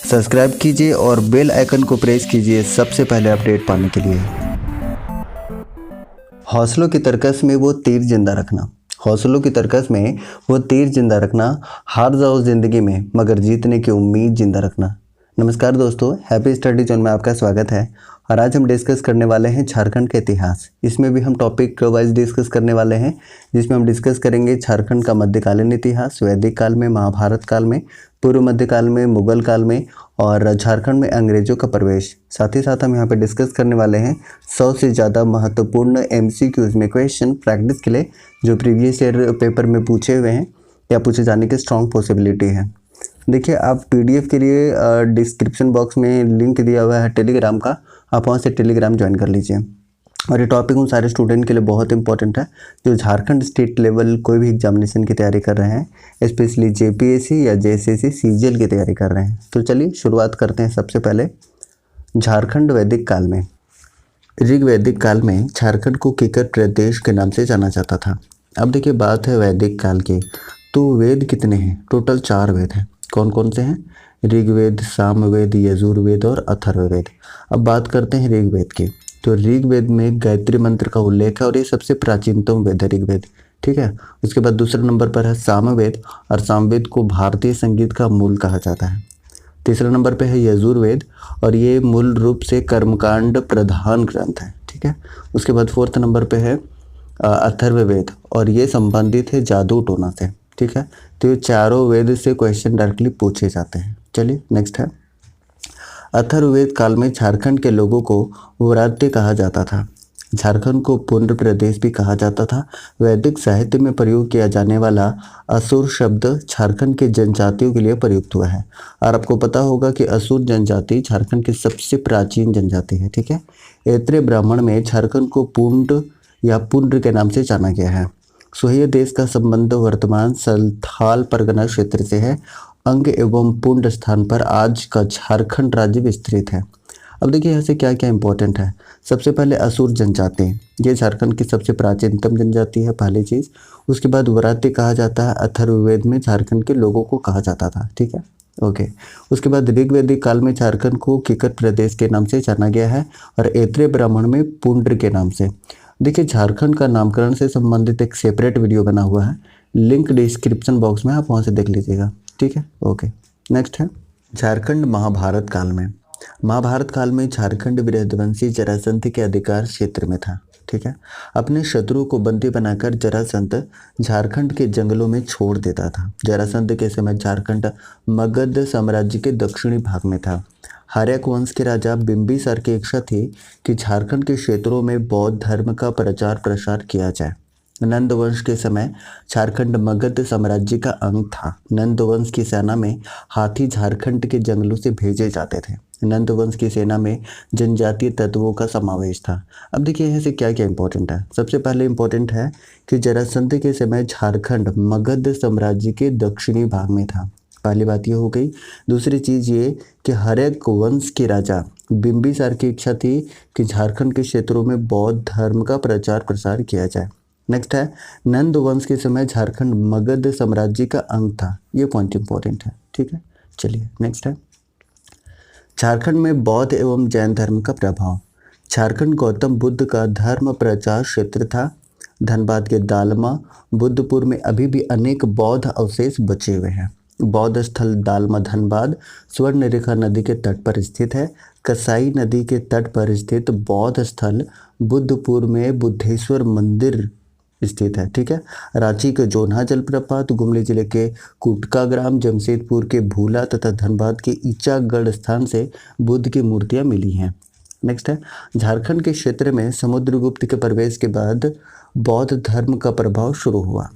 Subscribe कीजिए और bell icon को प्रेस कीजिए सबसे पहले अपडेट पाने के लिए। हौसलों की तरकस में वो तीर जिंदा रखना। हौसलों की तरकस में वो तीर जिंदा रखना, हार जाओ जिंदगी में मगर जीतने की उम्मीद जिंदा रखना। नमस्कार दोस्तों, हैप्पी स्टडी जोन में आपका स्वागत है। और आज हम डिस्कस करने वाले हैं झारखंड के इतिहास। इसमें भी हम टॉपिक वाइज डिस्कस करने वाले हैं, जिसमें हम डिस्कस करेंगे झारखंड का मध्यकालीन इतिहास, वैदिक काल में, महाभारत काल में, पूर्व मध्यकाल में, मुगल काल में और झारखंड में अंग्रेजों का प्रवेश। साथ ही साथ हम यहाँ पे डिस्कस करने वाले हैं 100 से ज़्यादा महत्वपूर्ण MCQs में क्वेश्चन प्रैक्टिस के लिए, जो प्रीवियस ईयर पेपर में पूछे हुए हैं या पूछे जाने की स्ट्रॉन्ग पॉसिबिलिटी है। देखिए, आप PDF के लिए डिस्क्रिप्शन बॉक्स में लिंक दिया हुआ है टेलीग्राम का, आप वहाँ से टेलीग्राम ज्वाइन कर लीजिए। और ये टॉपिक उन सारे स्टूडेंट के लिए बहुत इंपॉर्टेंट है जो झारखंड स्टेट लेवल कोई भी एग्जामिनेशन की तैयारी कर रहे हैं, स्पेशली JPSC या JSSC CGL की तैयारी कर रहे हैं। तो चलिए शुरुआत करते हैं। सबसे पहले झारखंड वैदिक काल में। ऋग्वैदिक काल में झारखंड को केकर प्रदेश के नाम से जाना जाता था। अब देखिए, बात है वैदिक काल की, तो वेद कितने हैं? टोटल 4 वेद हैं। कौन कौन से हैं? ऋग्वेद, सामवेद, यजुर्वेद और अथर्ववेद। अब बात करते हैं ऋग्वेद की। तो ऋग्वेद में गायत्री मंत्र का उल्लेख है और ये सबसे प्राचीनतम वेद है ऋग्वेद, ठीक है। उसके बाद दूसरे नंबर पर है सामवेद, और सामवेद को भारतीय संगीत का मूल कहा जाता है। तीसरे नंबर पे है यजुर्वेद, और ये मूल रूप से कर्मकांड प्रधान ग्रंथ है, ठीक है। उसके बाद फोर्थ नंबर पे है अथर्ववेद, और ये संबंधित है जादू टोना से, ठीक है। तो ये चारों वेद से क्वेश्चन डायरेक्टली पूछे जाते हैं। चलिए नेक्स्ट है, अथर्ववेद काल में झारखंड के लोगों को व्रात्य कहा जाता था। झारखंड को पुंड्र प्रदेश भी कहा जाता था। वैदिक साहित्य में प्रयोग किया जाने वाला असुर शब्द झारखंड के जनजातियों के लिए प्रयुक्त हुआ है। और आपको पता होगा कि असुर जनजाति झारखंड की सबसे प्राचीन जनजाति है, ठीक है। ऐत्रेय ब्राह्मण में झारखंड को पुंड या पुंड्र के नाम से जाना गया है। सोहिय देश का संबंध वर्तमान संथाल परगना क्षेत्र से है। अंग एवं पुंड स्थान पर आज का झारखंड राज्य विस्तृत है। अब देखिए यहाँ से क्या क्या इंपॉर्टेंट है। सबसे पहले असुर जनजाति, ये झारखंड की सबसे प्राचीनतम जनजाति है, पहली चीज़। उसके बाद व्रात्य कहा जाता है, अथर्ववेद में झारखंड के लोगों को कहा जाता था, ठीक है, ओके। उसके बाद ऋग्वैदिक काल में झारखंड को केकर प्रदेश के नाम से जाना गया है, और ऐत्रेय ब्राह्मण में पुंड्र के नाम से। देखिए, झारखंड का नामकरण से संबंधित एक सेपरेट वीडियो बना हुआ है, लिंक डिस्क्रिप्शन बॉक्स में, आप वहाँ से देख लीजिएगा, ठीक है, ओके। नेक्स्ट है झारखंड महाभारत काल में। महाभारत काल में झारखंड बृहद्वंशी जरासंध के अधिकार क्षेत्र में था, ठीक है। अपने शत्रु को बंदी बनाकर जरासंध झारखंड के जंगलों में छोड़ देता था। जरासंध के समय झारखंड मगध साम्राज्य के दक्षिणी भाग में था। हर्यक वंश के राजा बिंबिसार की इच्छा थी कि झारखंड के क्षेत्रों में बौद्ध धर्म का प्रचार प्रसार किया जाए। नंद वंश के समय झारखंड मगध साम्राज्य का अंग था। नंद वंश की सेना में हाथी झारखंड के जंगलों से भेजे जाते थे। नंद वंश की सेना में जनजातीय तत्वों का समावेश था। अब देखिए यहाँ से क्या क्या इंपॉर्टेंट है। सबसे पहले इंपॉर्टेंट है कि जरासंध के समय झारखंड मगध साम्राज्य के दक्षिणी भाग में था, पहली बात ये हो गई। दूसरी चीज़ ये कि हर्यक वंश के राजा बिंबिसार की इच्छा थी कि झारखंड के क्षेत्रों में बौद्ध धर्म का प्रचार प्रसार किया जाए। नेक्स्ट है, नंद वंश के समय झारखंड मगध साम्राज्य का अंग था। ये पॉइंट इंपॉर्टेंट है, ठीक है। चलिए नेक्स्ट है, झारखंड में बौद्ध एवं जैन धर्म का प्रभाव। झारखंड गौतम बुद्ध का धर्म प्रचार क्षेत्र था। धनबाद के दालमा बुद्धपुर में अभी भी अनेक बौद्ध अवशेष बचे हुए हैं। बौद्ध स्थल दालमा धनबाद स्वर्णरेखा नदी के तट पर स्थित है। कसाई नदी के तट पर स्थित बौद्ध स्थल बुद्धपुर में बुद्धेश्वर मंदिर स्थित है, ठीक है। रांची के जोन्हा जलप्रपात, गुमला जिले के कुटका ग्राम, जमशेदपुर के भूला तथा धनबाद के ईचागढ़ स्थान से बुद्ध की मूर्तियां मिली हैं। नेक्स्ट है, झारखंड के क्षेत्र में समुद्रगुप्त के प्रवेश के बाद बौद्ध धर्म का प्रभाव शुरू हुआ।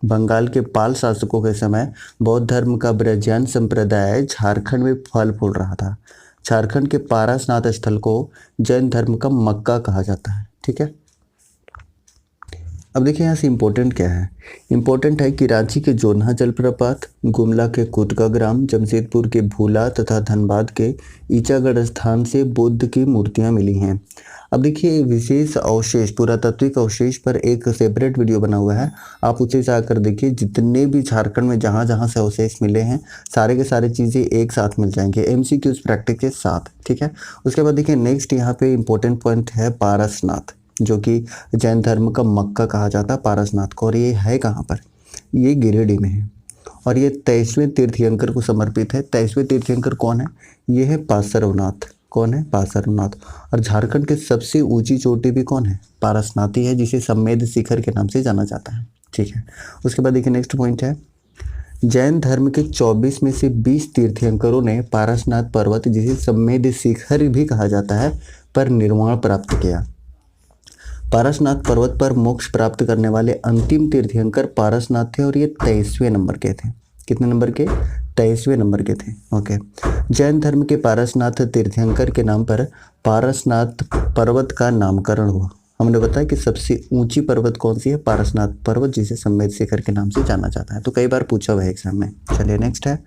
बंगाल के पाल शासकों के समय बौद्ध धर्म का ब्रजयान संप्रदाय झारखंड में फल फूल रहा था। झारखंड के पारासनाथ स्थल को जैन धर्म का मक्का कहा जाता है, ठीक है। अब देखिए यहाँ से इम्पोर्टेंट क्या है। इम्पोर्टेंट है कि रांची के जोन्हा जलप्रपात, गुमला के कुदका ग्राम, जमशेदपुर के भूला तथा धनबाद के ईचागढ़ स्थान से बुद्ध की मूर्तियाँ मिली हैं। अब देखिए विशेष अवशेष, पुरातात्विक अवशेष पर एक सेपरेट वीडियो बना हुआ है, आप उसे जाकर देखिए। जितने भी झारखंड में जहाँ जहाँ से अवशेष मिले हैं सारे के सारे चीज़ें एक साथ मिल जाएंगे MCQs प्रैक्टिस के साथ, ठीक है। उसके बाद देखिए नेक्स्ट यहाँ पे इम्पोर्टेंट पॉइंट है पारसनाथ, जो कि जैन धर्म का मक्का कहा जाता है पारसनाथ को। और ये है कहाँ पर, ये गिरिडीह में है और ये 23वें तीर्थंकर को समर्पित है। 23वें तीर्थंकर कौन है, ये है पार्श्वनाथ। कौन है, पार्श्वनाथ। और झारखंड के सबसे ऊंची चोटी भी कौन है, पारसनाथी है, जिसे सम्मेद शिखर के नाम से जाना जाता है, ठीक है। उसके बाद देखिए नेक्स्ट पॉइंट है, जैन धर्म के 24 में से 20 तीर्थंकरों ने पारसनाथ पर्वत, जिसे सम्मेद शिखर भी कहा जाता है, पर निर्वाण प्राप्त किया। पारसनाथ पर्वत पर मोक्ष प्राप्त करने वाले अंतिम तीर्थंकर पारसनाथ थे और ये 23वें नंबर के थे। कितने नंबर के, 23वें नंबर के थे, ओके। जैन धर्म के पारसनाथ तीर्थंकर के नाम पर पारसनाथ पर्वत का नामकरण हुआ। हमने बताया कि सबसे ऊंची पर्वत कौन सी है, पारसनाथ पर्वत, जिसे सम्मेद शिखर के नाम से जाना जाता है। तो कई बार पूछा हुआ है एग्जाम में। चलिए नेक्स्ट है,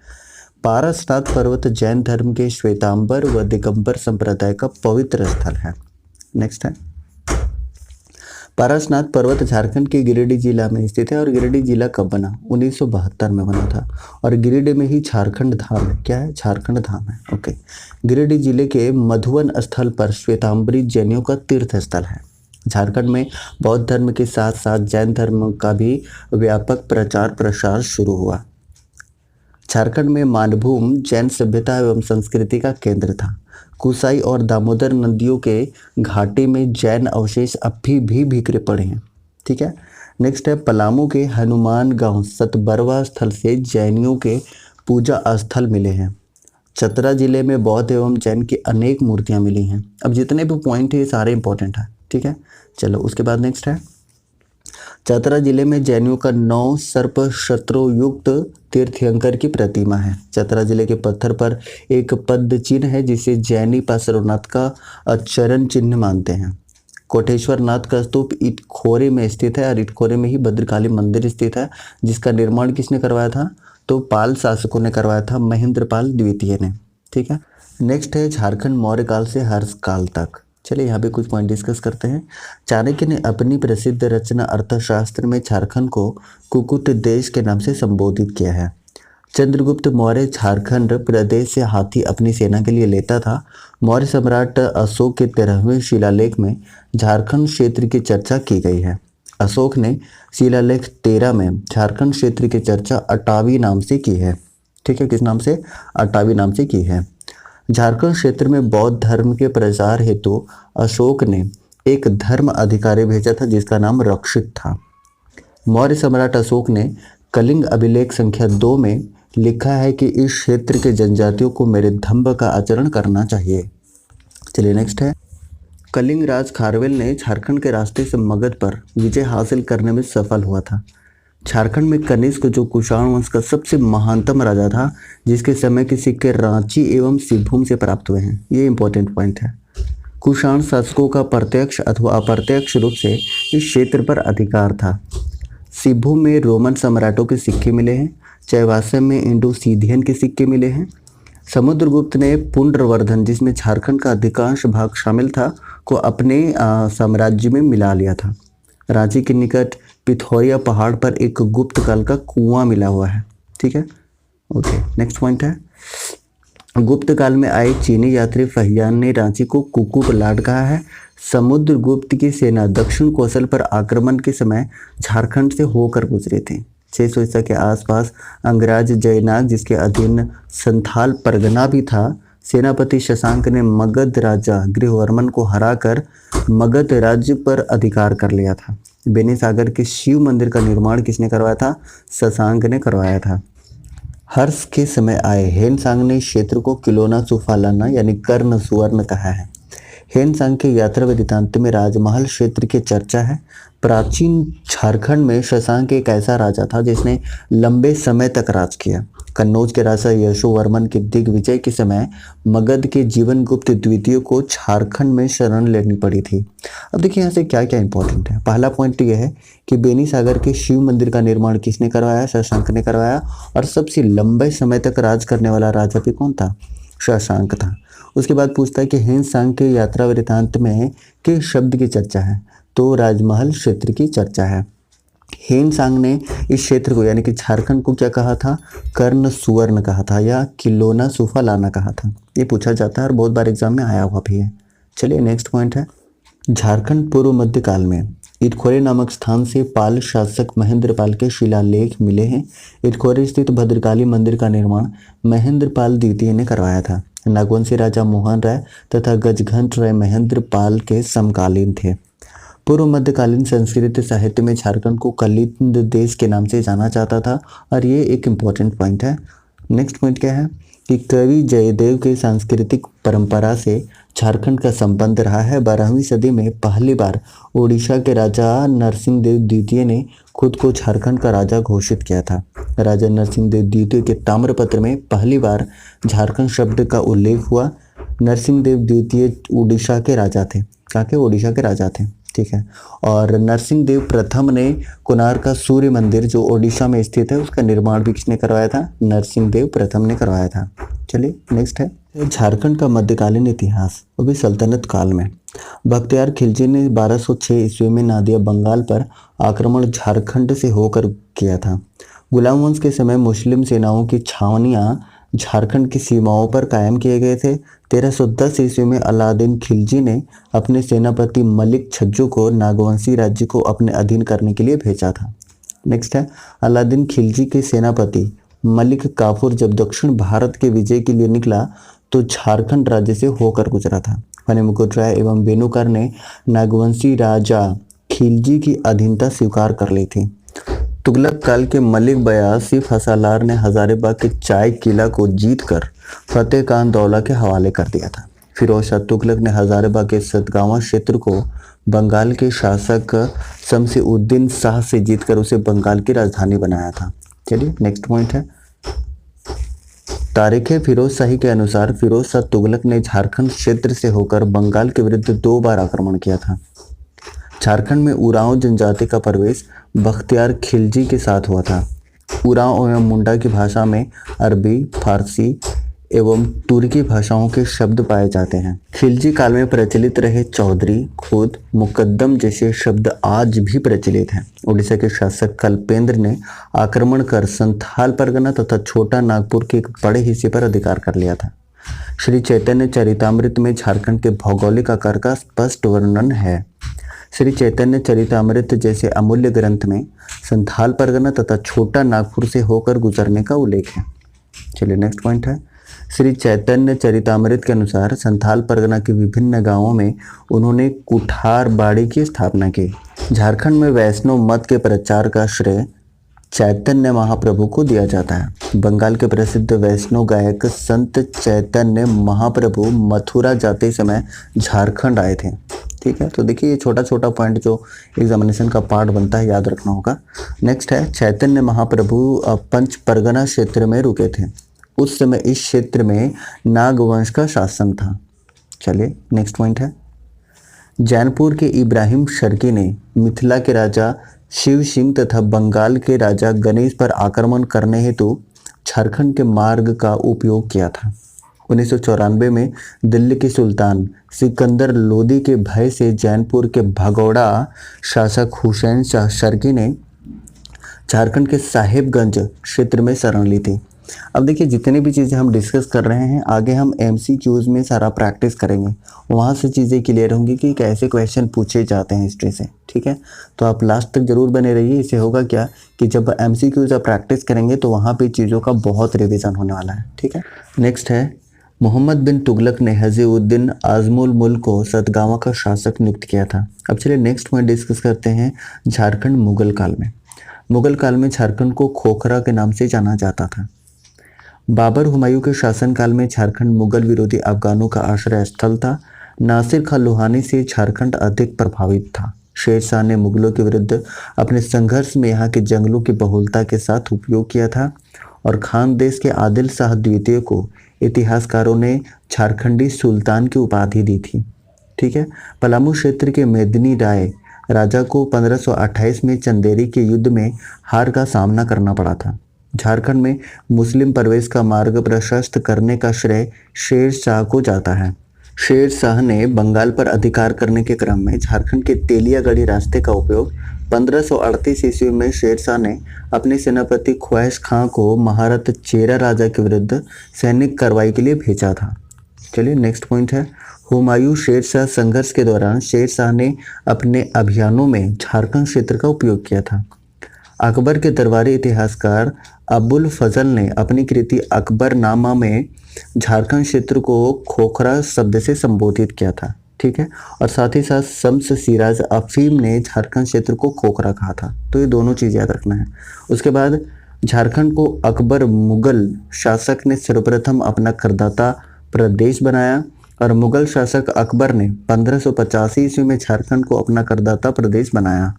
पारसनाथ पर्वत जैन धर्म के श्वेतांबर व दिगंबर संप्रदाय का पवित्र स्थल है। नेक्स्ट है, पारसनाथ पर्वत झारखंड के गिरिडीह जिला में स्थित है। और गिरिडीह जिला कब बना, 1972 में बना था। और गिरिडीह में ही झारखंड धाम है। क्या है, झारखंड धाम है, ओके। गिरिडीह जिले के मधुवन स्थल पर श्वेतांबरी जैनियों का तीर्थ स्थल है। झारखंड में बौद्ध धर्म के साथ साथ जैन धर्म का भी व्यापक प्रचार प्रसार शुरू हुआ। झारखंड में मानभूम जैन सभ्यता एवं संस्कृति का केंद्र था। कुसाई और दामोदर नदियों के घाटी में जैन अवशेष अभी भी बिखरे पड़े हैं, ठीक है। नेक्स्ट है, पलामू के हनुमान गांव सतबरवा स्थल से जैनियों के पूजा स्थल मिले हैं। चतरा जिले में बौद्ध एवं जैन की अनेक मूर्तियां मिली हैं। अब जितने भी पॉइंट है ये सारे इंपॉर्टेंट है, ठीक है। चलो उसके बाद नेक्स्ट है, चतरा जिले में जैनियों का 9 सर्प शत्रु युक्त तीर्थंकर की प्रतिमा है। चतरा जिले के पत्थर पर एक पद्म चिन्ह है, जिसे जैनी पार्श्वनाथ का चरण चिन्ह मानते हैं। कोटेश्वर नाथ का स्तूप इटखोरे में स्थित है और इटखोरे में ही भद्रकाली मंदिर स्थित है, जिसका निर्माण किसने करवाया था, तो पाल शासकों ने करवाया था, महेंद्रपाल द्वितीय ने, ठीक है। नेक्स्ट है, झारखंड मौर्य काल से हर्ष काल तक। चलिए यहाँ पे कुछ पॉइंट डिस्कस करते हैं। चाणक्य ने अपनी प्रसिद्ध रचना अर्थशास्त्र में झारखंड को कुकुट देश के नाम से संबोधित किया है। चंद्रगुप्त मौर्य झारखंड प्रदेश से हाथी अपनी सेना के लिए लेता था। मौर्य सम्राट अशोक के 13वें शिलालेख में झारखंड क्षेत्र की चर्चा की गई है। अशोक ने शिलालेख 13 में झारखंड क्षेत्र की चर्चा अटावी नाम से की है, ठीक है। किस नाम से, अटावी नाम से की है। झारखंड क्षेत्र में बौद्ध धर्म के प्रचार हेतु अशोक ने एक धर्म अधिकारी भेजा था, जिसका नाम रक्षित था। मौर्य सम्राट अशोक ने कलिंग अभिलेख संख्या 2 में लिखा है कि इस क्षेत्र के जनजातियों को मेरे धम्म का आचरण करना चाहिए। चलिए नेक्स्ट है, कलिंग राज खारवेल ने झारखंड के रास्ते से मगध पर विजय हासिल करने में सफल हुआ था। झारखंड में कनिष्क, जो कुषाण वंश का सबसे महानतम राजा था, जिसके समय के सिक्के रांची एवं सिंहभूम से प्राप्त हुए हैं। ये इंपॉर्टेंट पॉइंट है। कुषाण शासकों का प्रत्यक्ष अथवा अप्रत्यक्ष रूप से इस क्षेत्र पर अधिकार था। सिंहभूम में रोमन सम्राटों के सिक्के मिले हैं। चाईबासा में इंडो-सीथियन के सिक्के मिले हैं। समुद्रगुप्त ने पुंड्रवर्धन, जिसमें झारखंड का अधिकांश भाग शामिल था, को अपने साम्राज्य में मिला लिया था। रांची के निकट पिथौरिया पहाड़ पर एक गुप्त काल का कुआं मिला हुआ है, ठीक है, ओके। नेक्स्ट पॉइंट है, गुप्त काल में आए चीनी यात्री फहियान ने रांची को कुकुट लाड कहा है। समुद्रगुप्त की सेना दक्षिण कौशल पर आक्रमण के समय झारखंड से होकर गुजरी थी। 600 ईसा के आसपास अंग्राज जयनाग, जिसके अधीन संथाल परगना भी था, सेनापति शशांक ने मगध राजा गृहवर्मन को हराकर मगध राज्य पर अधिकार कर लिया था। बेनी सागर के शिव मंदिर का निर्माण किसने करवाया था, शशांक ने करवाया था। हर्ष के समय आए हेनसांग ने क्षेत्र को किलोना सुफालाना यानी कर्ण सुवर्ण कहा है। हेनसांग के यात्रा वृत्तांत में राजमहल क्षेत्र की चर्चा है। प्राचीन झारखंड में शशांक एक ऐसा राजा था जिसने लंबे समय तक राज किया। कन्नौज के राजा यशोवर्मन के दिग्विजय के समय मगध के जीवनगुप्त द्वितीय को झारखंड में शरण लेनी पड़ी थी। अब देखिए यहाँ से क्या क्या इंपॉर्टेंट है। पहला पॉइंट ये है कि बेनी सागर के शिव मंदिर का निर्माण किसने करवाया? शशांक ने करवाया। और सबसे लंबे समय तक राज करने वाला राजा भी कौन था? शशांक था। उसके बाद पूछता है कि हिंद सांग के यात्रा वृतांत में किस शब्द की चर्चा है? तो राजमहल क्षेत्र की चर्चा है। हेन सांग ने इस क्षेत्र को यानी कि झारखंड को क्या कहा था? कर्ण सुवर्ण कहा था या किलोना सूफा लाना कहा था। ये पूछा जाता है और बहुत बार एग्जाम में आया हुआ भी है। चलिए नेक्स्ट पॉइंट है, झारखंड पूर्व मध्य काल में इटखोरे नामक स्थान से पाल शासक महेंद्रपाल के शिलालेख मिले हैं। इटखोरे स्थित भद्रकाली मंदिर का निर्माण महेंद्रपाल द्वितीय ने करवाया था। नागवंशी राजा मोहन राय तथा गजघंट राय महेंद्रपाल के समकालीन थे। पूर्व मध्यकालीन संस्कृत साहित्य में झारखंड को कलिंद देश के नाम से जाना जाता था और ये एक इम्पॉर्टेंट पॉइंट है। नेक्स्ट पॉइंट क्या है कि कवि जयदेव के सांस्कृतिक परंपरा से झारखंड का संबंध रहा है। 12वीं सदी में पहली बार उड़ीसा के राजा नरसिंह देव द्वितीय ने खुद को झारखंड का राजा घोषित किया था। राजा नरसिंह देव द्वितीय के ताम्रपत्र में पहली बार झारखंड शब्द का उल्लेख हुआ। नरसिंह देव द्वितीय उड़ीसा के राजा थे। कहाँ के? उड़ीसा के राजा थे। ठीक है। और नरसिंह देव प्रथम ने कोणार्क का सूर्य मंदिर जो ओडिशा में स्थित है उसका निर्माण भी किसने करवाया था? नरसिंह देव प्रथम ने करवाया था। चलिए नेक्स्ट है झारखंड का मध्यकालीन इतिहास, वो भी सल्तनत काल में। बख्तियार खिलजी ने 1206 ईस्वी में नादिया बंगाल पर आक्रमण झारखंड से होकर किया था। गुलाम वंश के समय मुस्लिम सेनाओं की छावनियां झारखंड की सीमाओं पर कायम किए गए थे। 1310 ईस्वी में अलाउद्दीन खिलजी ने अपने सेनापति मलिक छज्जू को नागवंशी राज्य को अपने अधीन करने के लिए भेजा था। नेक्स्ट है अलाउद्दीन खिलजी के सेनापति मलिक काफूर जब दक्षिण भारत के विजय के लिए निकला तो झारखंड राज्य से होकर गुजरा था। फणिमुकुट राय एवं बेनुकर ने नागवंशी राजा खिलजी की अधीनता स्वीकार कर ली थी। तुगलक काल के मलिक बयासी फसालार ने हजारीबाग के चाय किला को जीतकर फतेह खान दौला के हवाले कर दिया था। फिरोज शाह तुगलक ने हजारीबाग के सतगावा क्षेत्र को बंगाल के शासक शमसी-उद-दीन शाह से जीतकर उसे बंगाल की राजधानी बनाया था। चलिए नेक्स्ट पॉइंट है तारीख़ फिरोज शाही के अनुसार फिरोज शाह तुगलक ने झारखंड क्षेत्र से होकर बंगाल के विरुद्ध 2 बार आक्रमण किया था। झारखंड में उरांव जनजाति का प्रवेश बख्तियार खिलजी के साथ हुआ था। उरांव एवं मुंडा की भाषा में अरबी, फारसी एवं तुर्की भाषाओं के शब्द पाए जाते हैं। खिलजी काल में प्रचलित रहे चौधरी, खुद, मुकद्दम जैसे शब्द आज भी प्रचलित हैं। उड़ीसा के शासक कल्पेंद्र ने आक्रमण कर संथाल परगना तथा छोटा नागपुर के एक बड़े हिस्से पर अधिकार कर लिया था। श्री चैतन्य चरितामृत में झारखंड के भौगोलिक आकार का स्पष्ट वर्णन है। श्री चैतन्य चरितामृत जैसे अमूल्य ग्रंथ में संथाल परगना तथा छोटा नागपुर से होकर गुजरने का उल्लेख है। चलिए नेक्स्ट पॉइंट है श्री चैतन्य चरितामृत के अनुसार संथाल परगना के विभिन्न गांवों में उन्होंने कुठार बाड़ी की स्थापना की। झारखंड में वैष्णव मत के प्रचार का श्रेय चैतन्य महाप्रभु को दिया जाता है। बंगाल के प्रसिद्ध वैष्णव गायक संत चैतन्य महाप्रभु मथुरा जाते समय झारखंड आए थे। ठीक है, तो देखिए ये छोटा छोटा पॉइंट जो एग्जामिनेशन का पार्ट बनता है याद रखना होगा। नेक्स्ट है चैतन्य महाप्रभु पंच परगना क्षेत्र में रुके थे। उस समय इस क्षेत्र में नागवंश का शासन था। चलिए नेक्स्ट पॉइंट है जैनपुर के इब्राहिम शर्की ने मिथिला के राजा शिव सिंह तथा बंगाल के राजा गणेश पर आक्रमण करने हेतु झारखंड के मार्ग का उपयोग किया था। 1994 में दिल्ली के सुल्तान सिकंदर लोदी के भय से जैनपुर के भगौड़ा शासक हुसैन शाह शर्की ने झारखंड के साहिबगंज क्षेत्र में शरण ली थी। अब देखिए जितनी भी चीज़ें हम डिस्कस कर रहे हैं आगे हम MCQs में सारा प्रैक्टिस करेंगे, वहाँ से चीज़ें क्लियर होंगी कि कैसे क्वेश्चन पूछे जाते हैं हिस्ट्री से। ठीक है, तो आप लास्ट तक जरूर बने रहिए। इससे होगा क्या कि जब MCQs आप प्रैक्टिस करेंगे तो वहाँ पे चीज़ों का बहुत रिविज़न होने वाला है। ठीक है, नेक्स्ट है मोहम्मद बिन तुगलक ने हजीउद्दीन आजमुल मुल्क को सतगावा का शासक नियुक्त किया था। अब चलिए नेक्स्ट पॉइंट डिस्कस करते हैं झारखंड मुगल काल में। मुगल काल में झारखंड को खोखरा के नाम से जाना जाता था। बाबर हुमायूं के शासनकाल में झारखंड मुगल विरोधी अफगानों का आश्रय स्थल था। नासिर खां लोहानी से झारखंड अधिक प्रभावित था। शेर शाह ने मुगलों के विरुद्ध अपने संघर्ष में यहाँ के जंगलों की बहुलता के साथ उपयोग किया था और खानदेश के आदिल शाह द्वितीय को इतिहासकारों ने झारखंडी सुल्तान की उपाधि दी थी। ठीक है। पलामू क्षेत्र के मेदिनी राय राजा को 1528 में चंदेरी के युद्ध में हार का सामना करना पड़ा था। झारखंड में मुस्लिम प्रवेश का मार्ग प्रशस्त करने का श्रेय शेर शाह को जाता है। शेर शाह ने बंगाल पर अधिकार करने के क्रम में झारखंड के तेलियागढ़ी रास्ते का उपयोग 1538 ईस्वी में शेर शाह ने अपने सेनापति ख्वाहिश खां को महारत चेरा राजा के विरुद्ध सैनिक कार्रवाई के लिए भेजा था। चलिए नेक्स्ट पॉइंट है, हुमायूं शेर शाह संघर्ष के दौरान शेर शाह ने अपने अभियानों में झारखंड क्षेत्र का उपयोग किया था। अकबर के दरबारी इतिहासकार अबुल फजल ने अपनी कृति अकबरनामा में झारखंड क्षेत्र को खोखरा शब्द से संबोधित किया था। ठीक है। और साथ ही साथ शम्स सिराज अफीम ने झारखंड क्षेत्र को खोखरा कहा था। तो ये दोनों चीज़ याद रखना है। उसके बाद झारखंड को अकबर मुगल शासक ने सर्वप्रथम अपना करदाता प्रदेश बनाया और मुगल शासक अकबर ने 1585 ईस्वी में झारखंड को अपना करदाता प्रदेश बनाया।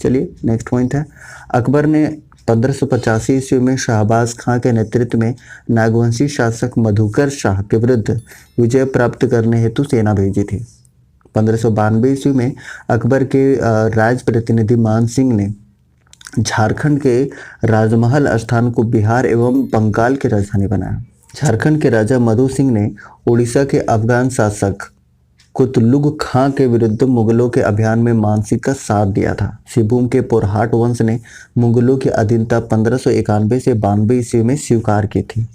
चलिए नेक्स्ट पॉइंट है, अकबर ने 1585 ईस्वी में शाहबाज खां के नेतृत्व में नागवंशी शासक मधुकर शाह के विरुद्ध विजय प्राप्त करने हेतु सेना भेजी थी। 1592 ईस्वी में अकबर के राज प्रतिनिधि मान सिंह ने झारखंड के राजमहल स्थान को बिहार एवं बंगाल की राजधानी बनाया। झारखंड के राजा मधु सिंह ने उड़ीसा के अफगान शासक कुतलुग खां के विरुद्ध मुगलों के अभियान में मानसिंह का साथ दिया था। सिंहभूम के पोरहाट वंश ने मुगलों की अधीनता 1591 से 92 ईस्वी में स्वीकार की थी।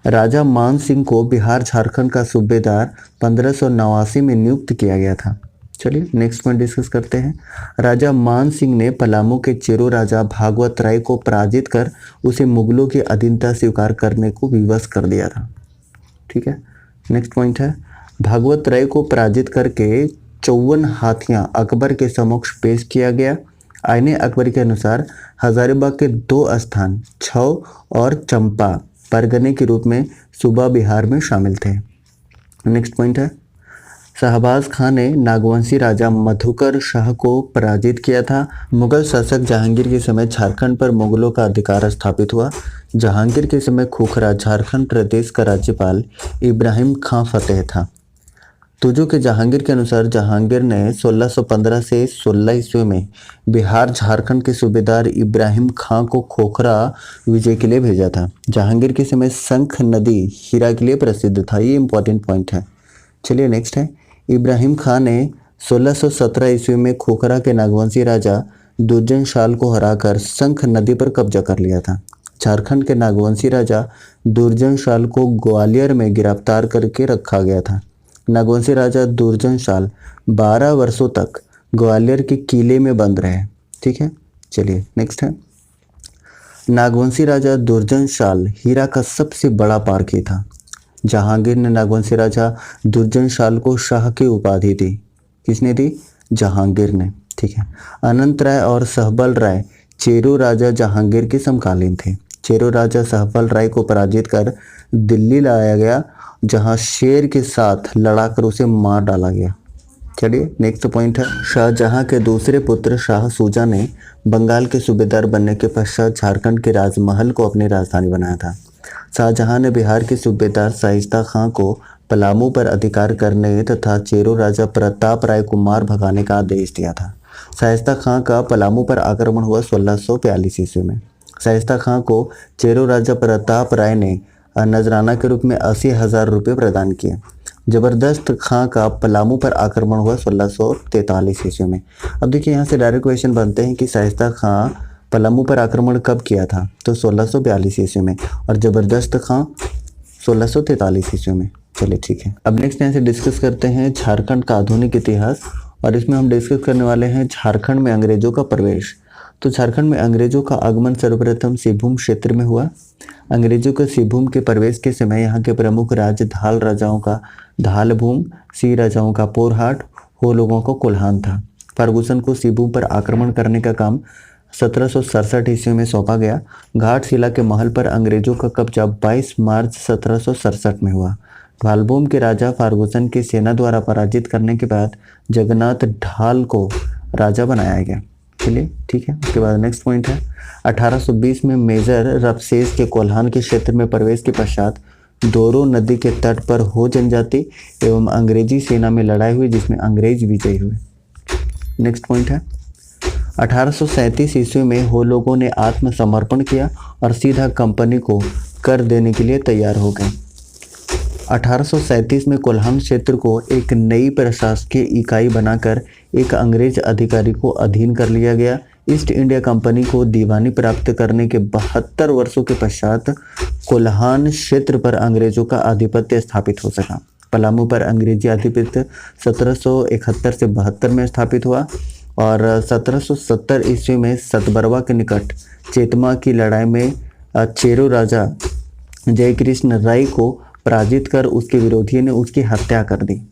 राजा मान सिंह को बिहार झारखंड का सूबेदार 1589 में नियुक्त किया गया था। चलिए नेक्स्ट पॉइंट डिस्कस करते हैं। राजा मान सिंह ने पलामू के चेरो राजा भागवत राय को पराजित कर उसे मुगलों की अधीनता स्वीकार करने को विवश कर दिया था। ठीक है। नेक्स्ट पॉइंट है, भागवत राय को पराजित करके 54 हाथियां अकबर के समक्ष पेश किया गया। आईने अकबर के अनुसार हजारीबाग के 2 स्थान छौ और चंपा परगने के रूप में सूबा बिहार में शामिल थे। नेक्स्ट पॉइंट है, शाहबाज खां ने नागवंशी राजा मधुकर शाह को पराजित किया था। मुगल शासक जहांगीर के समय झारखंड पर मुगलों का अधिकार स्थापित हुआ। जहांगीर के समय खोखरा झारखंड प्रदेश का राज्यपाल इब्राहिम खां फतेह था। तुजो के जहांगीर के अनुसार जहांगीर ने 1615 से 16 ईस्वी में बिहार झारखंड के सूबेदार इब्राहिम खां को खोखरा विजय के लिए भेजा था। जहांगीर के समय शंख नदी हीरा के लिए प्रसिद्ध था। ये इंपॉर्टेंट पॉइंट है। चलिए नेक्स्ट है, इब्राहिम खां ने 1617 ईस्वी में खोखरा के नागवंशी राजा दुर्जन शाल को हराकर शंख नदी पर कब्जा कर लिया था। झारखंड के नागवंशी राजा दुर्जन शाल को ग्वालियर में गिरफ्तार करके रखा गया था। नागवंशी राजा दुर्जन शाल 12 वर्षों तक ग्वालियर के किले में बंद रहे। ठीक है। चलिए नेक्स्ट है, नागवंशी राजा दुर्जन शाल हीरा का सबसे बड़ा पारखी था। जहांगीर ने नागवंशी राजा दुर्जन शाल को शाह की उपाधि दी। किसने दी? जहांगीर ने। ठीक है। अनंत राय और सहबल राय चेरो राजा जहांगीर के समकालीन थे। चेरो राजा सहबल राय को पराजित कर दिल्ली लाया गया, जहां शेर के साथ लड़ाकर उसे मार डाला गया। चलिए नेक्स्ट पॉइंट है, शाहजहां के दूसरे पुत्र शाह सूजा ने बंगाल के सूबेदार बनने के पश्चात झारखंड के राजमहल को अपनी राजधानी बनाया था। शाहजहां ने बिहार के सूबेदार शाइस्ता खां को पलामू पर अधिकार करने तथा चेरो राजा प्रताप राय को मार भगाने का आदेश दिया था। शाइस्ता खां का पलामू पर आक्रमण हुआ 1642 ईस्वी में। शाइस्ता खां को चेरो राजा प्रताप राय ने नजराना के रूप में 80,000 रुपये प्रदान किए। जबरदस्त खां का पलामू पर आक्रमण हुआ 1643 ईस्वी में। अब देखिए यहाँ से डायरेक्ट क्वेश्चन बनते हैं कि शाइस्ता खां पलामू पर आक्रमण कब किया था? तो 1642 ईस्वी में, और जबरदस्त खां 1643 ईस्वी में। चलिए ठीक है। अब नेक्स्ट यहाँ से डिस्कस करते हैं झारखंड का आधुनिक इतिहास, और इसमें हम डिस्कस करने वाले हैं झारखंड में अंग्रेजों का प्रवेश। तो झारखंड में अंग्रेजों का आगमन सर्वप्रथम सिंहभूम क्षेत्र में हुआ। अंग्रेजों के सिंहभूम के प्रवेश के समय यहाँ के प्रमुख राज्य धाल राजाओं का धालभूम, सी राजाओं का पोरहाट, हो लोगों को कोल्हान था। फर्गुसन को सिंहभूम पर आक्रमण करने का काम 1767 ईस्वी में सौंपा गया। घाटशिला के महल पर अंग्रेजों का कब्जा 22 मार्च 1767 में हुआ। धालभूम के राजा फर्गुसन की सेना द्वारा पराजित करने के बाद जगन्नाथ ढाल को राजा बनाया गया। चलिए ठीक है। उसके बाद नेक्स्ट पॉइंट है 1820 में मेजर रबसेस के कोल्हान के क्षेत्र में प्रवेश के पश्चात दोरो नदी के तट पर हो जनजाति एवं अंग्रेजी सेना में लड़ाई हुई जिसमें अंग्रेज विजयी हुए। नेक्स्ट पॉइंट है 1837 ईस्वी में हो लोगों ने आत्मसमर्पण किया और सीधा कंपनी को कर देने के लिए तैयार हो गए। 1837 में कोल्हान क्षेत्र को एक नई प्रशासकीय इकाई बनाकर एक अंग्रेज अधिकारी को अधीन कर लिया गया। ईस्ट इंडिया कंपनी को दीवानी प्राप्त करने के 72 वर्षों के पश्चात कोल्हान क्षेत्र पर अंग्रेजों का आधिपत्य स्थापित हो सका। पलामू पर अंग्रेजी आधिपत्य 1771 से 72 में स्थापित हुआ और 1770 ईस्वी में सतबरवा के निकट चेतमा की लड़ाई में चेरो राजा जयकृष्ण राय को पराजित कर उसके विरोधियों ने उसकी हत्या कर दी।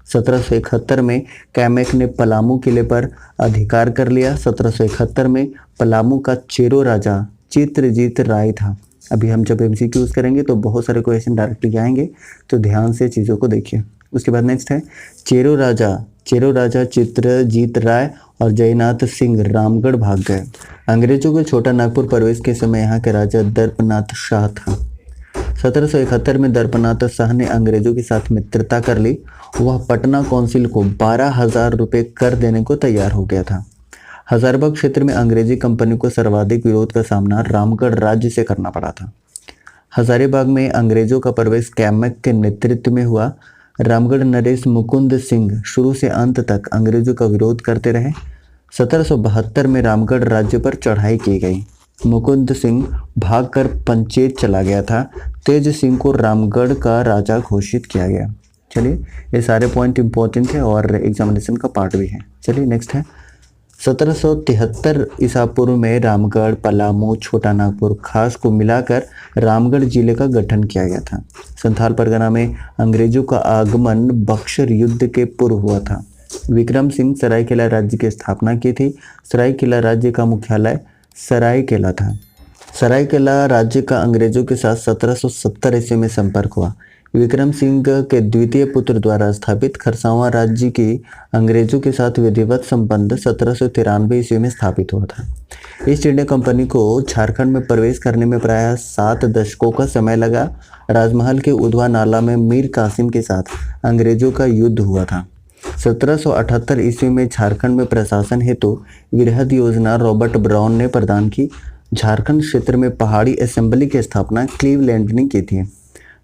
1771 में कैमेक ने पलामू किले पर अधिकार कर लिया। 1771 में पलामू का चेरो राजा चित्रजीत राय था। अभी हम जब एमसीक्यूज करेंगे तो बहुत सारे क्वेश्चन डायरेक्टली आएंगे, तो ध्यान से चीज़ों को देखिए। उसके बाद नेक्स्ट है चेरो राजा चित्रजीत राय और जयनाथ सिंह रामगढ़ भाग गए। अंग्रेजों के छोटा नागपुर प्रवेश के समय यहाँ के राजा दर्पनाथ शाह था। 1771 में दर्पनाथ शाह ने अंग्रेजों के साथ मित्रता कर ली। वह पटना काउंसिल को 12,000 रुपये कर देने को तैयार हो गया था। हजारीबाग क्षेत्र में अंग्रेजी कंपनी को सर्वाधिक विरोध का सामना रामगढ़ राज्य से करना पड़ा था। हजारीबाग में अंग्रेजों का प्रवेश कैमेक के नेतृत्व में हुआ। रामगढ़ नरेश मुकुंद सिंह शुरू से अंत तक अंग्रेजों का विरोध करते रहे। 1772 में रामगढ़ राज्य पर चढ़ाई की गई। मुकुंद सिंह भागकर पंचेत चला गया था। तेज सिंह को रामगढ़ का राजा घोषित किया गया। चलिए ये सारे पॉइंट इंपॉर्टेंट है और एग्जामिनेशन का पार्ट भी है। चलिए नेक्स्ट है 1773 ईसा पूर्व में रामगढ़, पलामू, छोटा नागपुर खास को मिलाकर रामगढ़ जिले का गठन किया गया था। संथाल परगना में अंग्रेजों का आगमन बक्सर युद्ध के पूर्व हुआ था। विक्रम सिंह सरायकेला राज्य की स्थापना की थी। सरायकेला राज्य का मुख्यालय सरायकेला था। सरायकेला राज्य का अंग्रेजों के साथ 1770 ईस्वी में संपर्क हुआ। विक्रम सिंह के द्वितीय पुत्र द्वारा स्थापित खरसावां राज्य की अंग्रेजों के साथ विधिवत संबंध 1793 ईस्वी में स्थापित हुआ था। ईस्ट इंडिया कंपनी को झारखंड में प्रवेश करने में प्रायः 7 दशकों का समय लगा। राजमहल के उधवा नाला में मीर कासिम के साथ अंग्रेजों का युद्ध हुआ था। 1778 ईस्वी में झारखंड में प्रशासन हेतु वृहद योजना रॉबर्ट ब्राउन ने प्रदान की। झारखंड क्षेत्र में पहाड़ी असेंबली की स्थापना क्लीवलैंड ने की थी।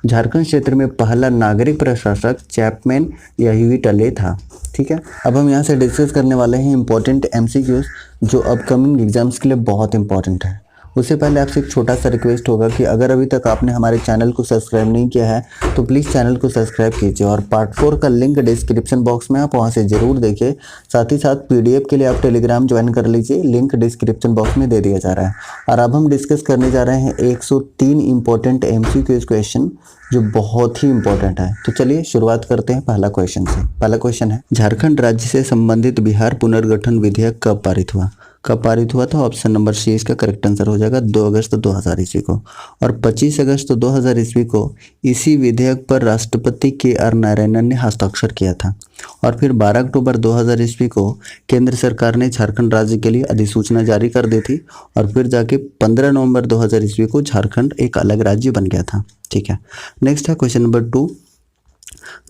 झारखंड क्षेत्र में पहला नागरिक प्रशासक चैपमैन यहीविटले था। ठीक है, अब हम यहाँ से डिस्कस करने वाले हैं इंपॉर्टेंट एमसीक्यूज जो अपकमिंग एग्जाम्स के लिए बहुत इंपॉर्टेंट है। उससे पहले आपसे एक छोटा सा रिक्वेस्ट होगा कि अगर अभी तक आपने हमारे चैनल को सब्सक्राइब नहीं किया है तो प्लीज़ चैनल को सब्सक्राइब कीजिए और पार्ट 4 का लिंक डिस्क्रिप्शन बॉक्स में आप वहां से ज़रूर देखिए। साथ ही साथ पीडीएफ के लिए आप टेलीग्राम ज्वाइन कर लीजिए, लिंक डिस्क्रिप्शन बॉक्स में दे दिया जा रहा है। और अब हम डिस्कस करने जा रहे हैं 103 इंपॉर्टेंट एमसीक्यूज क्वेश्चन जो बहुत ही इंपॉर्टेंट है। तो चलिए शुरुआत करते हैं पहला क्वेश्चन से। पहला क्वेश्चन है झारखंड राज्य से संबंधित बिहार पुनर्गठन विधेयक कब पारित हुआ? कब पारित हुआ था? ऑप्शन नंबर सी इसका करेक्ट आंसर हो जाएगा 2 अगस्त 2000 ईस्वी को। और 25 अगस्त 2000 ईस्वी को इसी विधेयक पर राष्ट्रपति KR नारायणन ने हस्ताक्षर किया था। और फिर 12 अक्टूबर 2000 ईस्वी को केंद्र सरकार ने झारखंड राज्य के लिए अधिसूचना जारी कर दी थी और फिर जाके 15 नवंबर 2000 ईस्वी को झारखंड एक अलग राज्य बन गया था। ठीक है, नेक्स्ट है क्वेश्चन नंबर 2।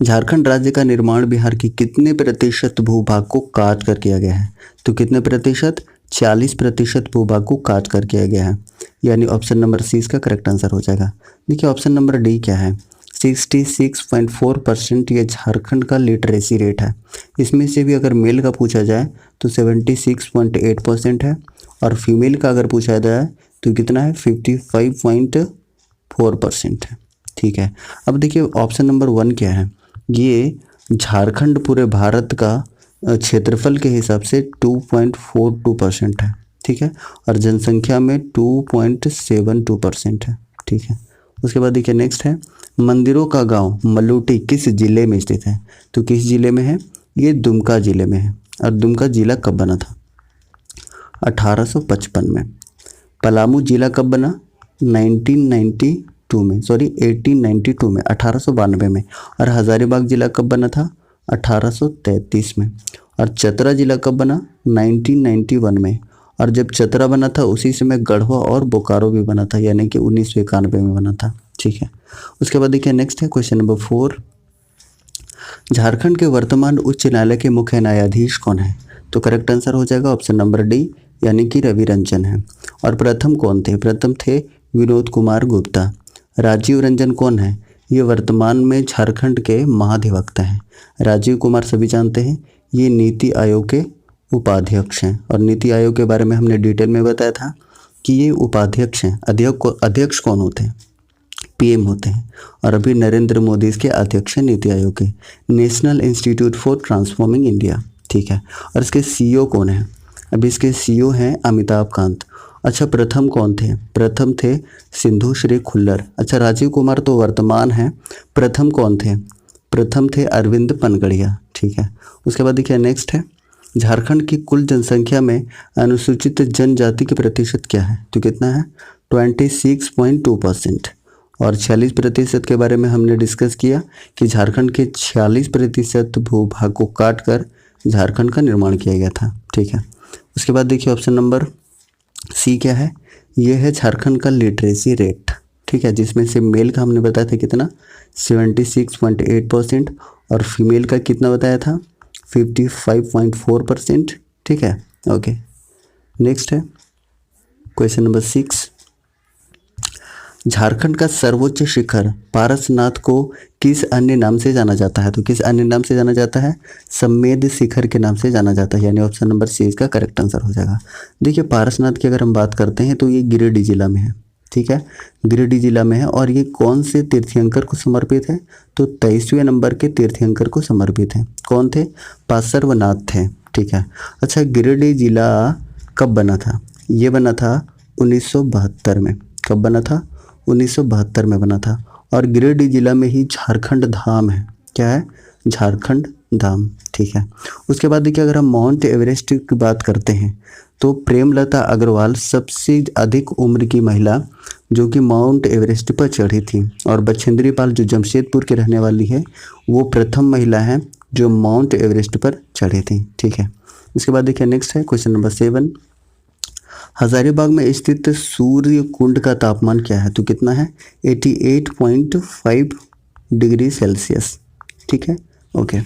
झारखंड राज्य का निर्माण बिहार की कितने प्रतिशत भूभाग को काट कर किया गया है? तो कितने प्रतिशत? 40% भूभाग को काट कर किया गया है, यानी ऑप्शन नंबर सी इसका करेक्ट आंसर हो जाएगा। देखिए ऑप्शन नंबर डी क्या है? 66.4% ये झारखंड का लिटरेसी रेट है। इसमें से भी अगर मेल का पूछा जाए तो 76.8% है और फीमेल का अगर पूछा जाए तो कितना है? 55.4% है। ठीक है, अब देखिए ऑप्शन नंबर 1 क्या है? ये झारखंड पूरे भारत का क्षेत्रफल के हिसाब से 2.42% है। ठीक है, और जनसंख्या में 2.72% है। ठीक है, उसके बाद देखिए नेक्स्ट है मंदिरों का गांव मलूटी किस जिले में स्थित है? तो किस जिले में है? ये दुमका जिले में है। और दुमका जिला कब बना था? 1855 में। पलामू जिला कब बना? 1892 में 1892 में। और हजारीबाग जिला कब बना था? 1833 में। और चतरा जिला कब बना? 1991 में। और जब चतरा बना था उसी समय गढ़वा और बोकारो भी बना था, यानी कि 1991 में बना था। ठीक है, उसके बाद देखिए नेक्स्ट है क्वेश्चन नंबर 4। झारखंड के वर्तमान उच्च न्यायालय के मुख्य न्यायाधीश कौन है? तो करेक्ट आंसर हो जाएगा ऑप्शन नंबर डी, यानी कि रवि रंजन है। और प्रथम कौन थे? प्रथम थे विनोद कुमार गुप्ता। राजीव रंजन कौन है? ये वर्तमान में झारखंड के महाधिवक्ता हैं। राजीव कुमार सभी जानते हैं, ये नीति आयोग के उपाध्यक्ष हैं। और नीति आयोग के बारे में हमने डिटेल में बताया था कि ये उपाध्यक्ष हैं। अध्यक्ष कौन होते हैं? पीएम होते हैं। और अभी नरेंद्र मोदी इसके अध्यक्ष हैं नीति आयोग के, national institute for transforming India. ठीक है, और इसके सीईओ कौन है? अभी इसके सीईओ हैं अमिताभ कांत। अच्छा, प्रथम कौन थे? प्रथम थे सिंधु श्री खुल्लर। अच्छा, राजीव कुमार तो वर्तमान है, प्रथम कौन थे? प्रथम थे अरविंद पनगड़िया। ठीक है, उसके बाद देखिए नेक्स्ट है, झारखंड की कुल जनसंख्या में अनुसूचित जनजाति के प्रतिशत क्या है? तो कितना है? 26.2%। और 46% के बारे में हमने डिस्कस किया कि झारखंड के 46% भूभाग को काट कर झारखंड का निर्माण किया गया था। ठीक है, उसके बाद देखिए ऑप्शन नंबर सी क्या है? ये है झारखंड का लिटरेसी रेट। ठीक है, जिसमें से मेल का हमने बताया था कितना? 76.8%। और फीमेल का कितना बताया था? 55.4%। ठीक है, ओके। नेक्स्ट है क्वेश्चन नंबर 6। झारखंड का सर्वोच्च शिखर पारसनाथ को किस अन्य नाम से जाना जाता है? तो किस अन्य नाम से जाना जाता है? सम्मेद शिखर के नाम से जाना जाता है, यानी ऑप्शन नंबर सी इसका करेक्ट आंसर हो जाएगा। देखिए पारसनाथ की अगर हम बात करते हैं तो ये गिरिडीह जिला में है। ठीक है, गिरिडीह जिला में है। और ये कौन से तीर्थंकर को समर्पित है? तो 23वें नंबर के तीर्थंकर को समर्पित है। कौन थे? पार्श्वनाथ थे। ठीक है, अच्छा गिरिडीह जिला कब बना था? ये बना था 1972 में। कब बना था? 1972 में बना था। और गिरिडीह जिला में ही झारखंड धाम है। क्या है? झारखंड धाम। ठीक है, उसके बाद देखिए अगर हम माउंट एवरेस्ट की बात करते हैं तो प्रेमलता अग्रवाल सबसे अधिक उम्र की महिला जो कि माउंट एवरेस्ट पर चढ़ी थी। और बछेंद्री पाल जो जमशेदपुर की रहने वाली है वो प्रथम महिला है जो माउंट एवरेस्ट पर चढ़ी थी। ठीक है, उसके बाद देखिए नेक्स्ट है क्वेश्चन नंबर 7। हजारीबाग में स्थित सूर्य कुंड का तापमान क्या है? तो कितना है? 88.5 डिग्री सेल्सियस। ठीक है, ओके।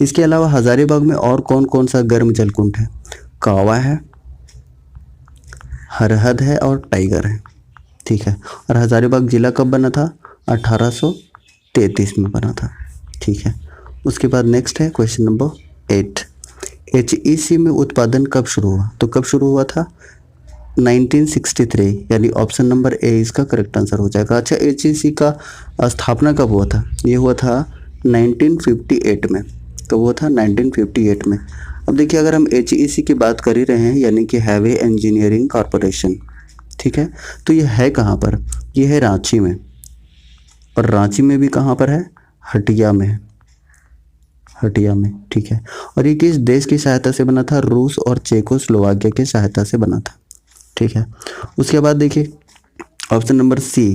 इसके अलावा हजारीबाग में और कौन कौन सा गर्म जल कुंड है? कावा है, हरहद है और टाइगर है। ठीक है, और हजारीबाग जिला कब बना था? 1833 में बना था। ठीक है, उसके बाद नेक्स्ट है क्वेश्चन नंबर 8। HEC में उत्पादन कब शुरू हुआ? तो कब शुरू हुआ था? 1963, यानी ऑप्शन नंबर ए इसका करेक्ट आंसर हो जाएगा। अच्छा, HEC का स्थापना कब हुआ था? ये हुआ था 1958 में। कब हुआ था? 1958 में। अब देखिए अगर हम HEC की बात कर ही रहे हैं, यानी कि हैवे इंजीनियरिंग कॉरपोरेशन। ठीक है, तो ये है कहाँ पर? ये है रांची में। और रांची में भी कहाँ पर है? हटिया में। हटिया में। ठीक है, और ये किस देश की सहायता से बना था? रूस और चेकोस्लोवाकिया की सहायता से बना था। ठीक है, उसके बाद देखिए ऑप्शन नंबर सी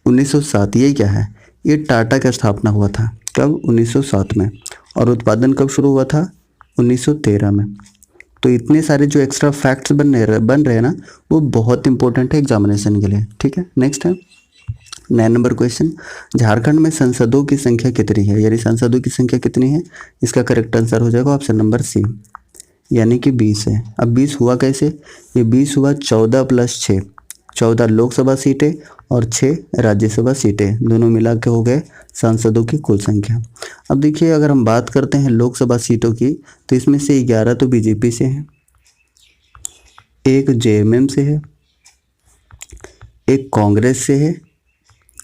1907। ये क्या है? ये टाटा का स्थापना हुआ था। कब? 1907 में। और उत्पादन कब शुरू हुआ था? 1913 में। तो इतने सारे जो एक्स्ट्रा फैक्ट्स बन रहे हैं ना, वो बहुत इंपॉर्टेंट है एग्जामिनेशन के लिए। ठीक है, नेक्स्ट है 9 नंबर क्वेश्चन। झारखंड में संसदों की संख्या कितनी है? यानी सांसदों की संख्या कितनी है? इसका करेक्ट आंसर हो जाएगा ऑप्शन नंबर सी, यानी कि 20 है। अब 20 हुआ कैसे? ये 20 हुआ 14 + 6, 14 लोकसभा सीटें और 6 राज्यसभा सीटें, दोनों मिला के हो गए सांसदों की कुल संख्या। अब देखिए अगर हम बात करते हैं लोकसभा सीटों की तो इसमें से 11 तो बीजेपी से हैं, एक JMM से है, एक कांग्रेस से है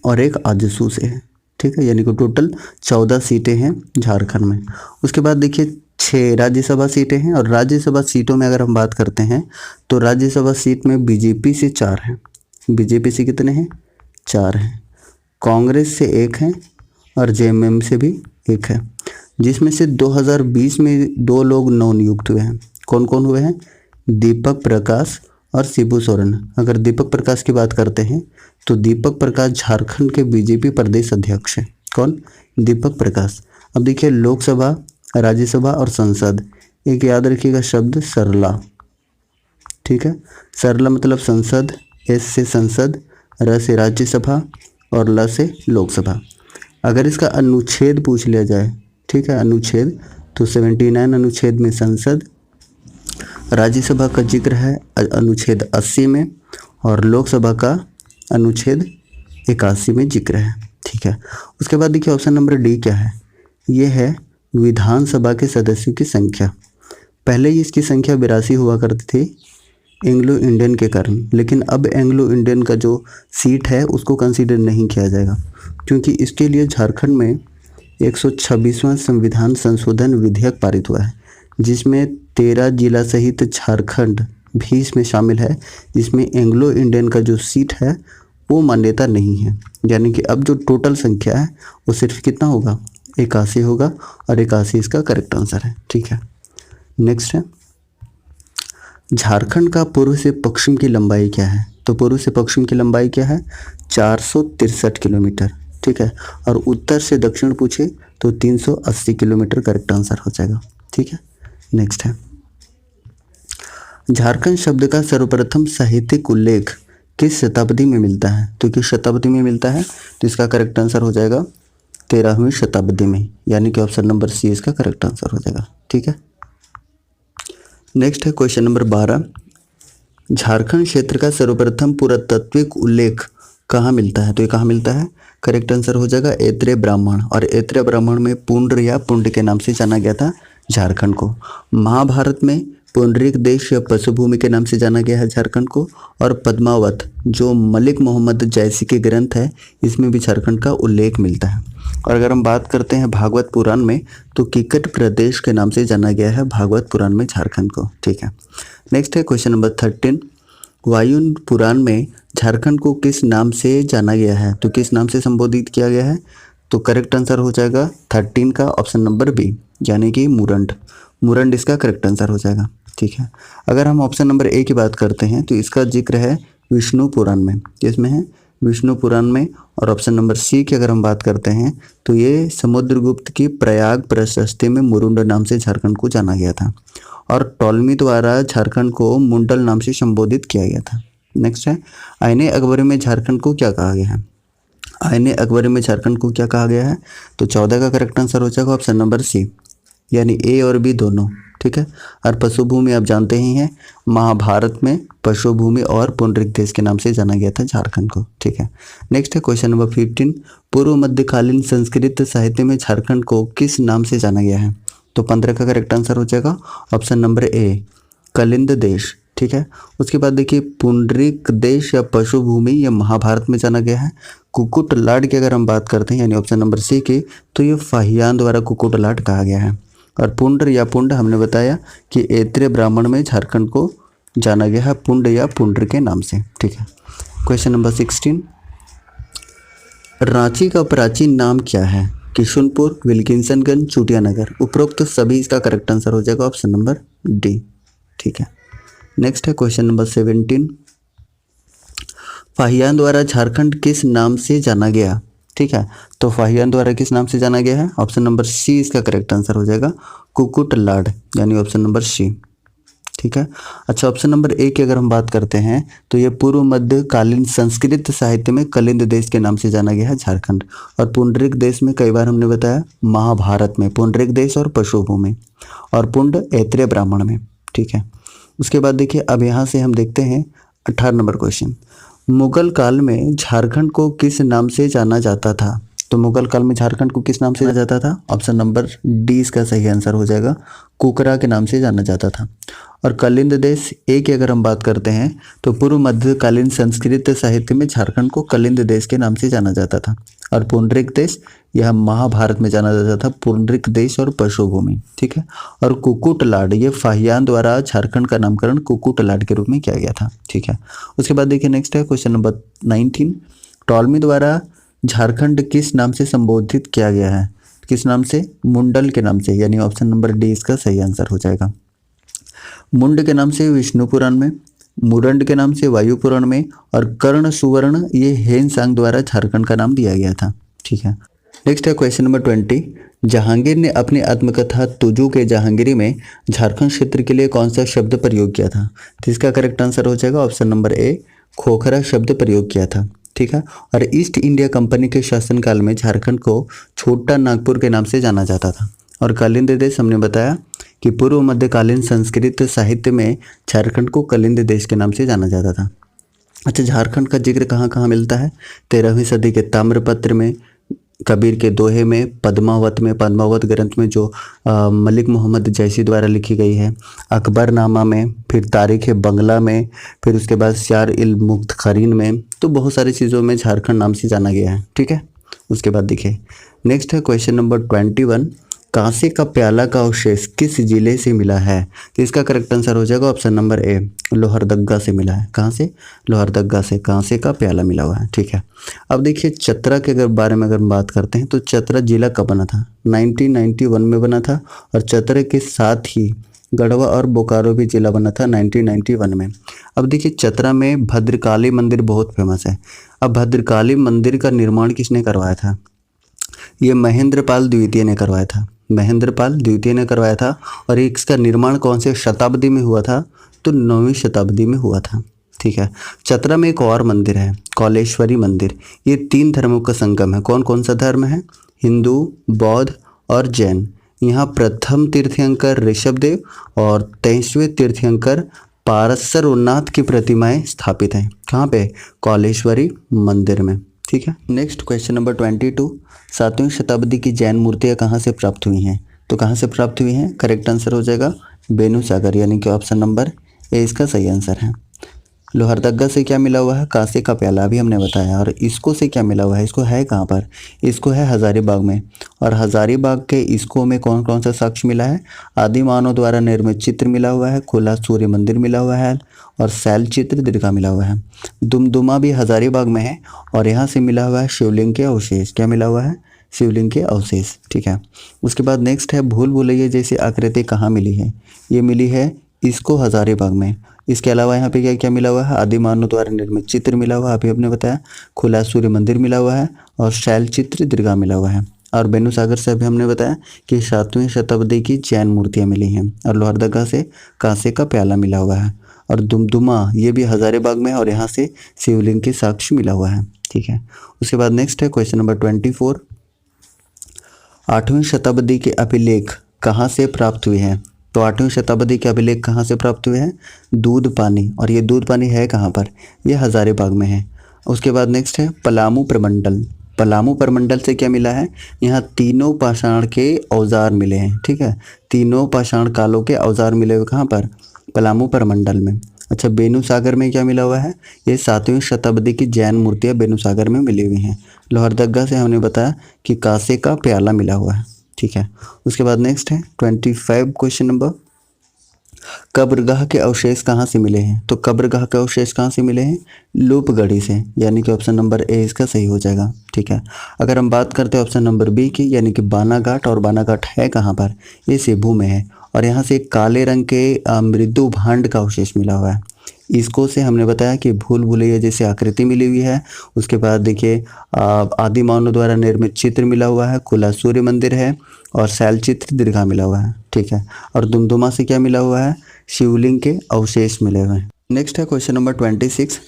और एक आजसू से है। ठीक है, यानी कि टोटल 14 सीटें हैं झारखंड में। उसके बाद देखिए 6 राज्यसभा सीटें हैं। और राज्यसभा सीटों में अगर हम बात करते हैं तो राज्यसभा सीट में बीजेपी से 4 हैं। बीजेपी से कितने हैं? 4 हैं। कांग्रेस से 1 है और JMM से भी 1 है। जिसमें से 2020 में 2 लोग नवनियुक्त हुए हैं। कौन कौन हुए हैं? दीपक प्रकाश और शिबू सोरेन। अगर दीपक प्रकाश की बात करते हैं तो दीपक प्रकाश झारखंड के बीजेपी प्रदेश अध्यक्ष हैं। कौन? दीपक प्रकाश। अब देखिए लोकसभा, राज्यसभा और संसद एक याद रखिएगा शब्द सरला, ठीक है। सरला मतलब संसद, एस से संसद, र से राज्यसभा और ल से लोकसभा। अगर इसका अनुच्छेद पूछ लिया जाए, ठीक है, अनुच्छेद, तो 79 अनुच्छेद में संसद, राज्यसभा का जिक्र है अनुच्छेद 80 में, और लोकसभा का अनुच्छेद 81 में जिक्र है, ठीक है। उसके बाद देखिए ऑप्शन नंबर डी क्या है, ये है विधानसभा के सदस्यों की संख्या। पहले ही इसकी संख्या 82 हुआ करती थी एंग्लो इंडियन के कारण, लेकिन अब एंग्लो इंडियन का जो सीट है उसको कंसीडर नहीं किया जाएगा, क्योंकि इसके लिए झारखंड में 126वां संविधान संशोधन विधेयक पारित हुआ है, जिसमें 13 जिला सहित झारखंड भी इसमें शामिल है, जिसमें एंग्लो इंडियन का जो सीट है वो मान्यता नहीं है। यानी कि अब जो टोटल संख्या है वो सिर्फ कितना होगा, 81 होगा, और 81 इसका करेक्ट आंसर है, ठीक है। नेक्स्ट है, झारखंड का पूर्व से पश्चिम की लंबाई क्या है? तो पूर्व से पश्चिम की लंबाई क्या है? 463 किलोमीटर, ठीक है। और उत्तर से दक्षिण पूछे तो 380 किलोमीटर करेक्ट आंसर हो जाएगा, ठीक है। नेक्स्ट है, झारखंड शब्द का सर्वप्रथम साहित्यिक उल्लेख किस शताब्दी में मिलता है? तो किस शताब्दी में मिलता है? तो इसका करेक्ट आंसर हो जाएगा 13वीं शताब्दी में, यानी कि ऑप्शन नंबर सी इसका करेक्ट आंसर हो जाएगा, ठीक है। नेक्स्ट है क्वेश्चन नंबर 12, झारखंड क्षेत्र का सर्वप्रथम पुरातात्विक उल्लेख कहाँ मिलता है? तो ये कहाँ मिलता है? करेक्ट आंसर हो जाएगा ऐत्रेय ब्राह्मण, और ऐत्रेय ब्राह्मण में पुंड्र या पुंड के नाम से जाना गया था झारखंड को। महाभारत में पुंडरीक देश या पशुभूमि के नाम से जाना गया है झारखंड को, और पद्मावत जो मलिक मोहम्मद जैसी के ग्रंथ है इसमें भी झारखंड का उल्लेख मिलता है। और अगर हम बात करते हैं भागवत पुराण में, तो किकट प्रदेश के नाम से जाना गया है भागवत पुराण में झारखंड को, ठीक है। नेक्स्ट है क्वेश्चन नंबर 13, वायु पुराण में झारखंड को किस नाम से जाना गया है? तो किस नाम से संबोधित किया गया है? तो करेक्ट आंसर हो जाएगा 13 का ऑप्शन नंबर बी, यानी कि मुरंड। मुरंड इसका करेक्ट आंसर हो जाएगा, ठीक है। अगर हम ऑप्शन नंबर ए की बात करते हैं तो इसका जिक्र है विष्णु पुराण में, इसमें है विष्णु पुराण में। और ऑप्शन नंबर सी की अगर हम बात करते हैं तो ये समुद्रगुप्त की प्रयाग प्रशस्ति में मुरुंड नाम से झारखंड को जाना गया था, और टॉलमी द्वारा झारखंड को मुंडल नाम से संबोधित किया गया था। नेक्स्ट है, आईने अकबरी में झारखंड को क्या कहा गया है? आईने अकबरी में झारखंड को क्या कहा गया है? तो 14 का करेक्ट आंसर हो जाएगा ऑप्शन नंबर सी, यानी ए और बी दोनों, ठीक है। और पशुभूमि आप जानते ही हैं, महाभारत में पशुभूमि और पुंडरीक देश के नाम से जाना गया था झारखंड को, ठीक है। नेक्स्ट है क्वेश्चन नंबर 15, पूर्व मध्यकालीन संस्कृत साहित्य में झारखंड को किस नाम से जाना गया है? तो 15 का करेक्ट आंसर हो जाएगा ऑप्शन नंबर ए, कलिंद देश, ठीक है। उसके बाद देखिए पुंडरीक देश या पशुभूमि या महाभारत में जाना गया है। कुकुटलाड की अगर हम बात करते हैं यानी ऑप्शन नंबर सी की, तो ये फाहियान द्वारा कुकुटलाड कहा गया है। और पुंड्र या पुंड हमने बताया कि ऐत्रेय ब्राह्मण में झारखंड को जाना गया है पुंड या पुंड्र के नाम से, ठीक है। क्वेश्चन नंबर 16, रांची का प्राचीन नाम क्या है? किशुनपुर, विल्किंसनगंज, चूटियानगर। उपरोक्त सभी इसका करेक्ट आंसर हो जाएगा ऑप्शन नंबर डी, ठीक है। नेक्स्ट है क्वेश्चन नंबर 17, फाहियान द्वारा झारखंड किस नाम से जाना गया? ठीक है, तो फाहियान द्वारा किस नाम से जाना गया है? ऑप्शन नंबर सी इसका करेक्ट आंसर हो जाएगा, कुकुटलाड, यानी ऑप्शन नंबर सी, ठीक है। अच्छा, ऑप्शन नंबर ए की अगर हम बात करते हैं तो ये पूर्व मध्यकालीन संस्कृत साहित्य में कलिंद देश के नाम से जाना गया है झारखंड। और पुंडरीक देश में कई बार हमने बताया महाभारत में पुंडरीक देश और पशुभूमि, और पुंड ऐत्रेय ब्राह्मण में, ठीक है। उसके बाद देखिए अब यहाँ से हम देखते हैं 18 नंबर क्वेश्चन, मुगल काल में झारखंड को किस नाम से जाना जाता था? तो मुगल काल में झारखंड को किस नाम से जाना जाता था? ऑप्शन नंबर डी इसका सही आंसर हो जाएगा, कुकरा के नाम से जाना जाता था। और कलिंद देश ए की अगर हम बात करते हैं तो पूर्व मध्यकालीन संस्कृत साहित्य में झारखंड को कलिंद देश के नाम से जाना जाता था। और पुंडरीक देश यह महाभारत में जाना जाता था पुंडरीक देश और पशुभूमि, ठीक है। और कुकुटलाड ये फाहियान द्वारा झारखंड का नामकरण कुकुटलाड के रूप में किया गया था, ठीक है। उसके बाद देखिए नेक्स्ट है क्वेश्चन नंबर 19, टॉलमी द्वारा झारखंड किस नाम से संबोधित किया गया है? किस नाम से? मुंडल के नाम से, यानी ऑप्शन नंबर डी इसका सही आंसर हो जाएगा। मुंड के नाम से विष्णु पुराण में, मुरंड के नाम से वायु पुराण में, और कर्ण सुवर्ण ये हेनसांग द्वारा झारखंड का नाम दिया गया था, ठीक है। नेक्स्ट है क्वेश्चन नंबर 20, जहांगीर ने अपनी आत्मकथा तुजू के जहांगीरी में झारखंड क्षेत्र के लिए कौन सा शब्द प्रयोग किया था? तो इसका करेक्ट आंसर हो जाएगा ऑप्शन नंबर ए, खोखरा शब्द प्रयोग किया था। ठीक है। और ईस्ट इंडिया कंपनी के शासनकाल में झारखंड को छोटा नागपुर के नाम से जाना जाता था। और कलिंद देश हमने बताया कि पूर्व मध्यकालीन संस्कृत साहित्य में झारखंड को कलिंद देश के नाम से जाना जाता था। अच्छा, झारखंड का जिक्र कहाँ कहाँ मिलता है? 13वीं सदी के ताम्रपत्र में, कबीर के दोहे में, पद्मावत में, पद्मावत ग्रंथ में जो मलिक मोहम्मद जैसी द्वारा लिखी गई है, अकबरनामा में, फिर तारीख बंगला में, फिर उसके बाद शार इल मुख्तखरीन में। तो बहुत सारी चीज़ों में झारखंड नाम से जाना गया है। ठीक है। उसके बाद देखिए नेक्स्ट है क्वेश्चन नंबर 21, कांसे का प्याला का अवशेष किस जिले से मिला है? तो इसका करेक्ट आंसर हो जाएगा ऑप्शन नंबर ए, लोहरदगा से मिला है। कहाँ से? लोहरदगा से कांसे का प्याला मिला हुआ है। ठीक है। अब देखिए चतरा के बारे में अगर हम बात करते हैं तो चतरा जिला कब बना था? 1991 में बना था। और चतरा के साथ ही गढ़वा और बोकारो भी जिला बना था 1991 में। अब देखिए चतरा में भद्रकाली मंदिर बहुत फेमस है। अब भद्रकाली मंदिर का निर्माण किसने करवाया था? ये महेंद्रपाल द्वितीय ने करवाया था। महेंद्रपाल द्वितीय ने करवाया था। और इसका निर्माण कौन से शताब्दी में हुआ था? तो 9वीं शताब्दी में हुआ था। ठीक है। चतरा में एक और मंदिर है, कौलेश्वरी मंदिर। ये 3 धर्मों का संगम है। कौन कौन सा धर्म है? हिंदू, बौद्ध और जैन। यहाँ प्रथम तीर्थंकर ऋषभदेव और 23वें तीर्थंकर पारसरनाथ की प्रतिमाएं स्थापित हैं। कहाँ पे? कौलेश्वरी मंदिर में। ठीक है। नेक्स्ट क्वेश्चन नंबर 22, 7वीं शताब्दी की जैन मूर्तियाँ कहाँ से प्राप्त हुई हैं? तो कहाँ से प्राप्त हुई हैं? करेक्ट आंसर हो जाएगा बेनूसागर, यानी कि ऑप्शन नंबर ए इसका सही आंसर है। लोहरदगा से क्या मिला हुआ है? कांसे का प्याला, अभी हमने बताया। और इसको से क्या मिला हुआ है? इसको है कहाँ पर? इसको है हजारीबाग में। और हजारीबाग के इसको में कौन कौन सा साक्ष्य मिला है? आदि मानव द्वारा निर्मित चित्र मिला हुआ है, खुला सूर्य मंदिर मिला हुआ है, और शैल चित्र दीर्घा मिला हुआ है। दुमदुमा भी हजारीबाग में है। और यहाँ से मिला हुआ है शिवलिंग के अवशेष। क्या मिला हुआ है? शिवलिंग के अवशेष। ठीक है। उसके बाद नेक्स्ट है भूल भुलैया जैसी आकृति कहाँ मिली है? ये मिली है इसको हजारीबाग में। इसके अलावा यहाँ पे क्या क्या मिला हुआ है? आदि मानव द्वारा निर्मित चित्र मिला हुआ है, अभी हमने बताया, खुला सूर्य मंदिर मिला हुआ है, और शैल चित्र दीर्घा मिला हुआ है। और बेनूसागर से अभी हमने बताया कि 7वीं शताब्दी की जैन मूर्तियाँ मिली हैं। और लोहरदगा से कांसे का प्याला मिला हुआ है। और दुमदुमा ये भी हजारीबाग में है, और यहाँ से शिवलिंग के साक्ष्य मिला हुआ है। ठीक है। उसके बाद नेक्स्ट है क्वेश्चन नंबर 24, 8वीं शताब्दी के अभिलेख कहाँ से प्राप्त हुए हैं? तो 8वीं शताब्दी के अभिलेख कहाँ से प्राप्त हुए हैं? दूध पानी। और ये दूध पानी है कहाँ पर? ये हजारीबाग में है। उसके बाद नेक्स्ट है पलामू प्रमंडल। पलामू प्रमंडल से क्या मिला है? यहाँ तीनों पाषाण के औजार मिले हैं। ठीक है। तीनों पाषाण कालों के औजार मिले हुए कहाँ पर? पलामू प्रमंडल में। अच्छा, बेनूसागर में क्या मिला हुआ है? ये 7वीं शताब्दी की जैन मूर्तियाँ बेनूसागर में मिली हुई हैं। लोहरदगा से हमने बताया कि कांसे का प्याला मिला हुआ है। ठीक है। उसके बाद नेक्स्ट है 25 क्वेश्चन नंबर, कब्रगाह के अवशेष कहाँ से मिले हैं? तो कब्रगाह के अवशेष कहाँ से मिले हैं? लूपगढ़ी से, यानी कि ऑप्शन नंबर ए इसका सही हो जाएगा। ठीक है। अगर हम बात करते हैं ऑप्शन नंबर बी की, यानी कि बानाघाट, और बानाघाट है कहाँ पर? ये सेबू में है। और यहाँ से काले रंग के मृदु भांड का अवशेष मिला हुआ है। इसको से हमने बताया कि भूल भुलैया जैसी आकृति मिली हुई है। उसके बाद देखिए आदि मानव द्वारा निर्मित चित्र मिला हुआ है, खुला सूर्य मंदिर है, और शैल चित्र दीर्घा मिला हुआ है। ठीक है। और दुमदुमा से क्या मिला हुआ है? शिवलिंग के अवशेष मिले हुए हैं। नेक्स्ट है क्वेश्चन नंबर 26,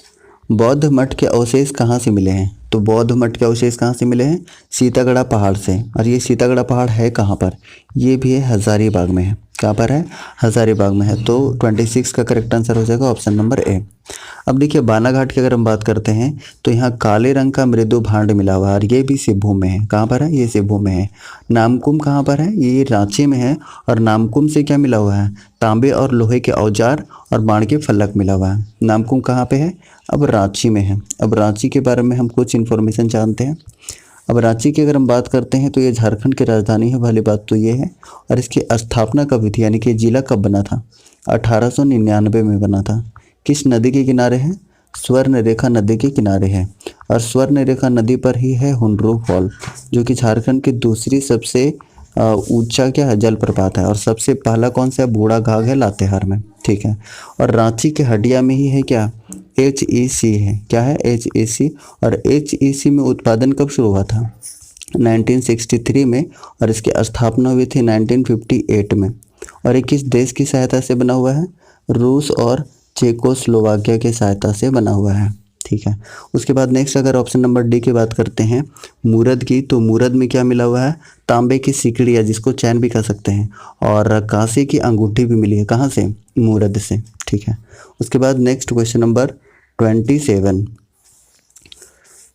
बौद्ध मठ के अवशेष कहाँ से मिले हैं? तो बौद्ध मठ के अवशेष कहाँ से मिले हैं? सीतागढ़ा पहाड़ से। और ये सीतागढ़ा पहाड़ है कहाँ पर? ये भी है हजारीबाग में है। कहाँ पर है? हजारीबाग में है। तो 26 का करेक्ट आंसर हो जाएगा ऑप्शन नंबर ए। अब देखिए बानाघाट की अगर हम बात करते हैं तो यहाँ काले रंग का मृदु भांड मिला हुआ है, और ये भी सिब्भू में है। कहाँ पर है? ये सिब्भू में है। नामकुम कहाँ पर है? ये रांची में है। और नामकुम से क्या मिला हुआ है? तांबे और लोहे के औजार और बाण के फलक मिला हुआ है। नामकुम कहाँ पे है? अब रांची में है। अब रांची के बारे में हम कुछ इन्फॉर्मेशन जानते हैं। अब रांची की अगर हम बात करते हैं तो ये झारखंड की राजधानी है, पहली बात तो ये है। और इसकी स्थापना कब हुई थी, यानी कि जिला कब बना था? 1899 में बना था। किस नदी के किनारे है? स्वर्ण रेखा नदी के किनारे है। और स्वर्ण रेखा नदी पर ही है हुंड्रू फॉल, जो कि झारखंड की दूसरी सबसे ऊंचा क्या है? जलप्रपात है। और सबसे पहला कौन सा? बूढ़ा घाघ है लातेहार में। ठीक है। और रांची के हटिया में ही है क्या? HEC है। क्या है? HEC। और HEC में उत्पादन कब शुरू हुआ था? 1963 में और इसकी स्थापना हुई थी 1958 में। और ये किस देश की सहायता से बना हुआ है? रूस और चेकोस्लोवाकिया की सहायता से बना हुआ है। ठीक है। उसके बाद नेक्स्ट अगर ऑप्शन नंबर डी की बात करते हैं मूरद की, तो मूरद में क्या मिला हुआ है? तांबे की सिकड़ी है जिसको चैन भी कह सकते हैं, और कांसे की अंगूठी भी मिली है। कहाँ से? मूरद से। ठीक है। उसके बाद नेक्स्ट क्वेश्चन नंबर 27,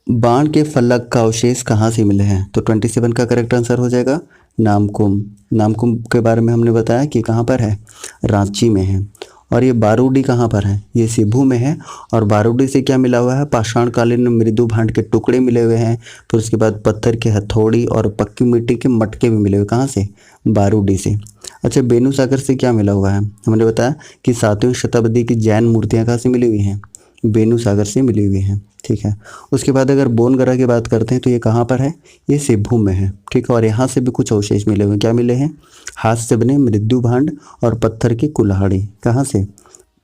बाण के फलक का अवशेष कहाँ से मिले हैं? तो 27 का करेक्ट आंसर हो जाएगा नामकुम। नामकुम के बारे में हमने बताया कि कहाँ पर है? रांची में है। और ये बारूदी कहाँ पर है? ये सिभू में है। और बारूदी से क्या मिला हुआ है? पाषाणकालीन मृदु भांड के टुकड़े मिले हुए हैं। फिर उसके बाद पत्थर की हथौड़ी और पक्की मिट्टी के मटके भी मिले हुए। कहाँ से? बारूदी से। अच्छा, बेनू सागर से क्या मिला हुआ है? हमने बताया कि 7वीं शताब्दी की जैन मूर्तियाँ कहाँ से मिली हुई हैं? बेनू सागर से मिली हुई हैं। ठीक है। उसके बाद अगर बोनगरा की बात करते हैं तो ये कहाँ पर है? ये सिभू में है। ठीक है। और यहाँ से भी कुछ अवशेष मिले हुए। क्या मिले हैं? हाथ से बने मृत्यु भांड और पत्थर की कुल्हाड़ी। कहाँ से?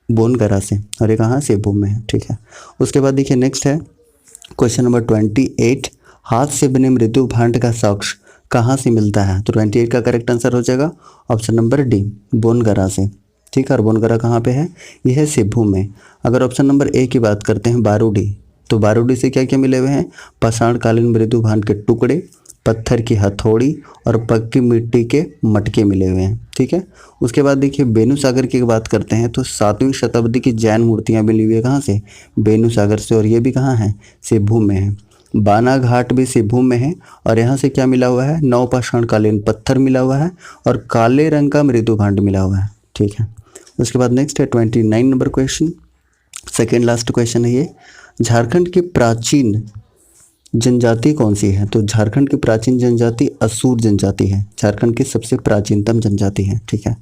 बोनगरा से। और ये कहाँ? सिभू में है। ठीक है। उसके बाद देखिए नेक्स्ट है क्वेश्चन नंबर 28, हाथ से बने मृत्यु भांड का साक्ष्य कहाँ से मिलता है? तो 28 का करेक्ट आंसर हो जाएगा ऑप्शन नंबर डी, बोनगरा से। ठीक है। और बोनगरा कहाँ पे है? यह है सिभू में। अगर ऑप्शन नंबर ए की बात करते हैं बारूदी, तो बारूदी से क्या क्या मिले हुए हैं? पाषाणकालीन मृत्यु भांड के टुकड़े, पत्थर की हथौड़ी और पक्की मिट्टी के मटके मिले हुए हैं। ठीक है। उसके बाद देखिए बेनू सागर की बात करते हैं तो 7वीं शताब्दी की जैन मूर्तियां मिली हुई है। कहाँ से? बेनू सागर से। और ये भी कहाँ है? सिभू में है। बाना घाट भी सिभू में है। और यहाँ से क्या मिला हुआ है? नवपाषाणकालीन पत्थर मिला हुआ है और काले रंग का मृत्यु भांड मिला हुआ है। ठीक है। उसके बाद नेक्स्ट है 29 number question, second last question है ये, झारखंड की प्राचीन जनजाति कौन सी है? तो झारखंड की प्राचीन जनजाति असुर जनजाति है। झारखंड की सबसे प्राचीनतम जनजाति है। ठीक है।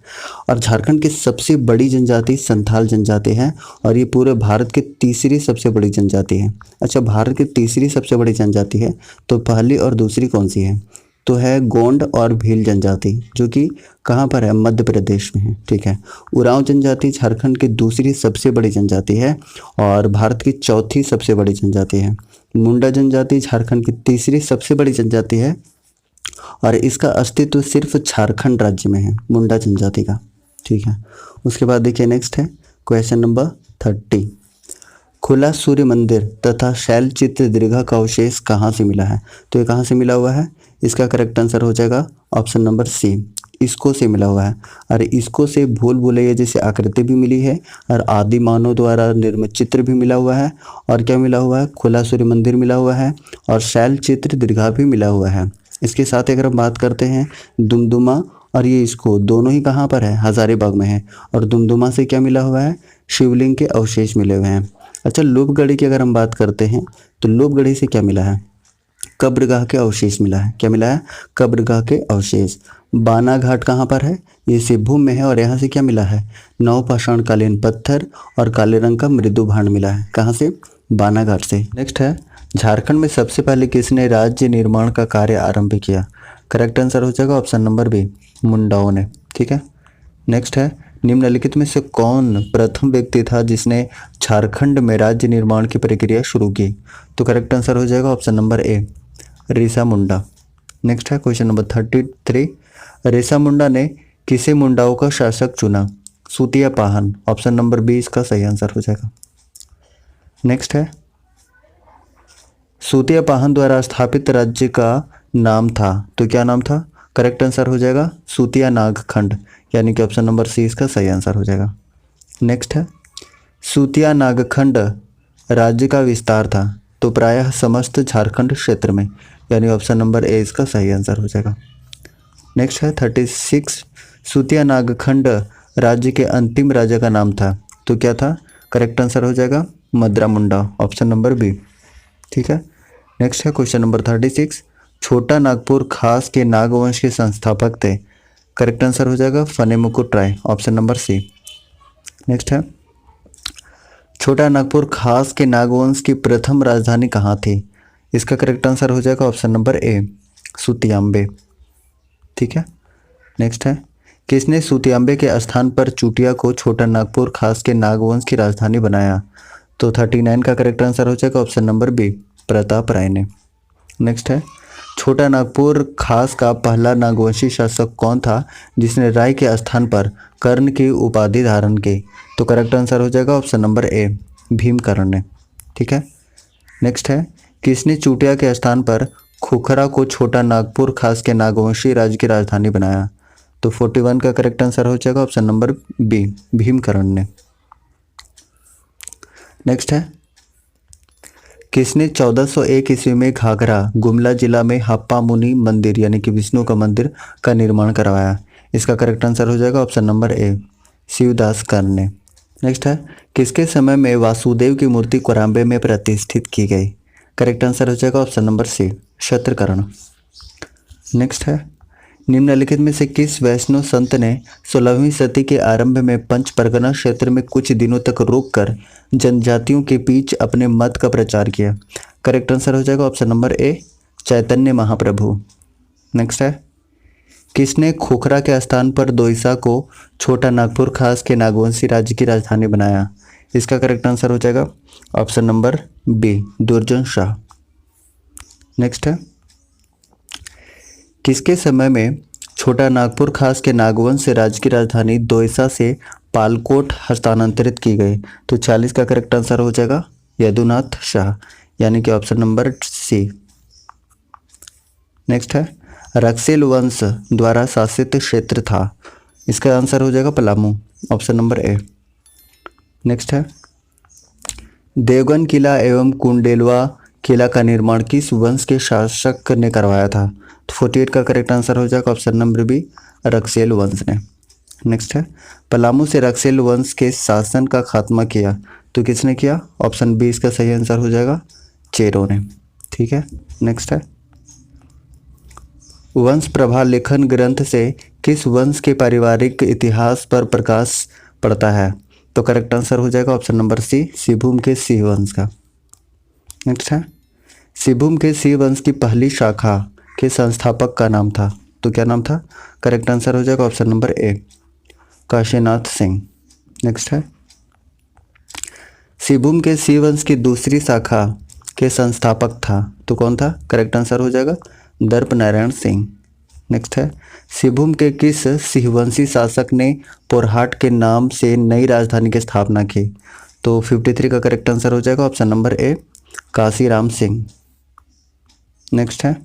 और झारखंड की सबसे बड़ी जनजाति संथाल जनजाति है। और ये पूरे भारत की तीसरी सबसे बड़ी जनजाति है। अच्छा, भारत की तीसरी सबसे बड़ी जनजाति है तो पहली और दूसरी कौन सी है? तो है गोंड और भील जनजाति, जो कि कहाँ पर है? मध्य प्रदेश में है। ठीक है। उरांव जनजाति झारखंड की दूसरी सबसे बड़ी जनजाति है और भारत की चौथी सबसे बड़ी जनजाति है। मुंडा जनजाति झारखंड की तीसरी सबसे बड़ी जनजाति है और इसका अस्तित्व सिर्फ झारखंड राज्य में है, मुंडा जनजाति का। ठीक है। उसके बाद देखिए नेक्स्ट है क्वेश्चन नंबर 30, खुला सूर्य मंदिर तथा शैल चित्र दीर्घा का अवशेष कहाँ से मिला है? तो ये कहाँ से मिला हुआ है? इसका करेक्ट आंसर हो जाएगा ऑप्शन नंबर सी, इसको से मिला हुआ है। और इसको से भूल भुलैया जैसे आकृति भी मिली है और आदि मानव द्वारा निर्मित चित्र भी मिला हुआ है। और क्या मिला हुआ है? खुला सूर्य मंदिर मिला हुआ है और शैल चित्र दीर्घा भी मिला हुआ है। इसके साथ अगर हम बात करते हैं दुमदुमा और ये इसको, दोनों ही कहाँ पर है? हजारीबाग में है। और दुमदुमा से क्या मिला हुआ है? शिवलिंग के अवशेष मिले हुए हैं। अच्छा, लूपगढ़ी की अगर हम बात करते हैं तो लूपगढ़ी से क्या मिला है? कब्रगाह के अवशेष मिला है। क्या मिला है? कब्रगाह के अवशेष। बाना घाट कहाँ पर है? ये सिभू में है। और यहाँ से क्या मिला है? नवपाषाणकालीन पत्थर और काले रंग का मृदु भांड मिला है। कहाँ से? बाना घाट से। नेक्स्ट है झारखंड में सबसे पहले किसने राज्य निर्माण का कार्य आरंभ किया? करेक्ट आंसर हो जाएगा ऑप्शन नंबर बी, मुंडाओं ने। ठीक है। नेक्स्ट है निम्नलिखित में से कौन प्रथम व्यक्ति था जिसने झारखंड में राज्य निर्माण की प्रक्रिया शुरू की? तो करेक्ट आंसर हो जाएगा option number A, Risha Munda. Next है क्वेश्चन नंबर 33, ऋषा मुंडा ने किसे मुंडाओं का शासक चुना? Sutiya Pahan. Option number B इसका सही आंसर हो जाएगा। नेक्स्ट है सूतिया पाहन द्वारा स्थापित राज्य का नाम था, तो क्या नाम था? करेक्ट आंसर हो जाएगा सूतिया नागखंड, यानी कि ऑप्शन नंबर सी इसका सही आंसर हो जाएगा। नेक्स्ट है सूतिया नागखंड राज्य का विस्तार था, तो प्रायः समस्त झारखंड क्षेत्र में, यानी ऑप्शन नंबर ए इसका सही आंसर हो जाएगा। नेक्स्ट है 36, सूतिया नागखंड राज्य के अंतिम राजा का नाम था, तो क्या था? करेक्ट आंसर हो जाएगा मदरा मुंडा, ऑप्शन नंबर बी। ठीक है। नेक्स्ट है क्वेश्चन नंबर 36, छोटा नागपुर खास के नागवंश के संस्थापक थे। करेक्ट आंसर हो जाएगा फने मुकुट राय, ऑप्शन नंबर सी। नेक्स्ट है छोटा नागपुर खास के नागवंश की प्रथम राजधानी कहाँ थी? इसका करेक्ट आंसर हो जाएगा ऑप्शन नंबर ए, सुतियांबे। ठीक है। नेक्स्ट है किसने सुतियांबे के स्थान पर चुटिया को छोटा नागपुर खास के नागवंश की राजधानी बनाया? तो 39 का करेक्ट आंसर हो जाएगा ऑप्शन नंबर बी, प्रताप राय ने। नेक्स्ट है छोटा नागपुर खास का पहला नागवंशी शासक कौन था जिसने राय के स्थान पर कर्ण की उपाधि धारण की? तो करेक्ट आंसर हो जाएगा ऑप्शन नंबर ए, भीमकर्ण ने। ठीक है, नेक्स्ट है, किसने चूटिया के स्थान पर खुखरा को छोटा नागपुर खास के नागवंशी राज्य की राजधानी बनाया? तो 41 का करेक्ट आंसर हो जाएगा ऑप्शन नंबर बी, भीमकर्ण ने। नेक्स्ट है, किसने 1401 ईस्वी में घाघरा गुमला जिला में हप्पा मुनि मंदिर यानी कि विष्णु का मंदिर का निर्माण करवाया? इसका करेक्ट आंसर हो जाएगा ऑप्शन नंबर ए, शिवदास कर्ण ने। नेक्स्ट है, किसके समय में वासुदेव की मूर्ति कोराम्बे में प्रतिष्ठित की गई? करेक्ट आंसर हो जाएगा ऑप्शन नंबर सी, शतकर्ण। नेक्स्ट है, निम्नलिखित में से किस वैष्णव संत ने 16वीं सदी के आरंभ में पंच परगना क्षेत्र में कुछ दिनों तक रुककर जनजातियों के बीच अपने मत का प्रचार किया? करेक्ट आंसर हो जाएगा ऑप्शन नंबर ए, चैतन्य महाप्रभु। नेक्स्ट है, किसने खोखरा के स्थान पर दोईसा को छोटा नागपुर खास के नागवंशी राज्य की राजधानी बनाया? इसका करेक्ट आंसर हो जाएगा ऑप्शन नंबर बी, दुर्जन शाह। नेक्स्ट है, किसके समय में छोटा नागपुर खास के नागवंश राज्य की राजधानी दोईसा से पालकोट हस्तांतरित की गई? तो 40 का करेक्ट आंसर हो जाएगा यदुनाथ शाह, यानी कि ऑप्शन नंबर सी। नेक्स्ट है, रक्सेल वंश द्वारा शासित क्षेत्र था? इसका आंसर हो जाएगा Palamu, option number A. Next है, देवगन किला एवं कुंडेलवा किला का निर्माण किस वंश के शासक ने करवाया था? तो 48 का करेक्ट आंसर हो जाएगा ऑप्शन नंबर बी, रक्सेल वंश ने। नेक्स्ट है, पलामू से रक्सेल वंश के शासन का खात्मा किया? तो किसने किया? ऑप्शन बी इसका सही आंसर हो जाएगा, चेरो ने। ठीक है, नेक्स्ट है, वंश प्रभा लेखन ग्रंथ से किस वंश के पारिवारिक इतिहास पर प्रकाश पड़ता है? तो करेक्ट आंसर हो जाएगा ऑप्शन नंबर सी, सिंहभूम के सिंह वंश का। नेक्स्ट है, सिंहभूम के सिंह वंश की पहली शाखा के संस्थापक का नाम था? तो क्या नाम था? करेक्ट आंसर हो जाएगा ऑप्शन नंबर ए, काशीनाथ सिंह। नेक्स्ट है, सिंहभूम के सिंह वंश की दूसरी शाखा के संस्थापक था? तो कौन था? करेक्ट आंसर हो जाएगा दर्प नारायण सिंह। नेक्स्ट है, सिंहभूम के किस सिंहवंशी शासक ने पोरहाट के नाम से नई राजधानी की स्थापना की? तो 53 का करेक्ट आंसर हो जाएगा ऑप्शन नंबर ए, काशीराम सिंह। नेक्स्ट है,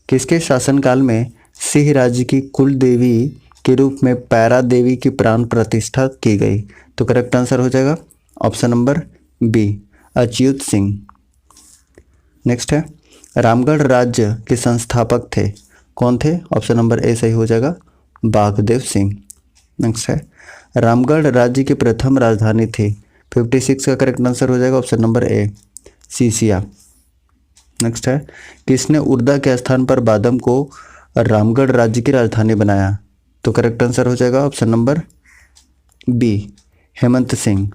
किसके शासनकाल में सिंह राज्य की कुल देवी के रूप में पैरा देवी की प्राण प्रतिष्ठा की गई? तो करेक्ट आंसर हो जाएगा option number B, Achyut Singh. Next है, रामगढ़ राज्य के संस्थापक थे? कौन थे? ऑप्शन नंबर ए सही हो जाएगा, बाघदेव सिंह। नेक्स्ट है, रामगढ़ राज्य की प्रथम राजधानी थी? 56 का करेक्ट आंसर हो जाएगा ऑप्शन नंबर ए, सीसिया। नेक्स्ट है, किसने उर्दा के स्थान पर बादम को रामगढ़ राज्य की राजधानी बनाया? तो करेक्ट आंसर हो जाएगा option number B, Hemant Singh.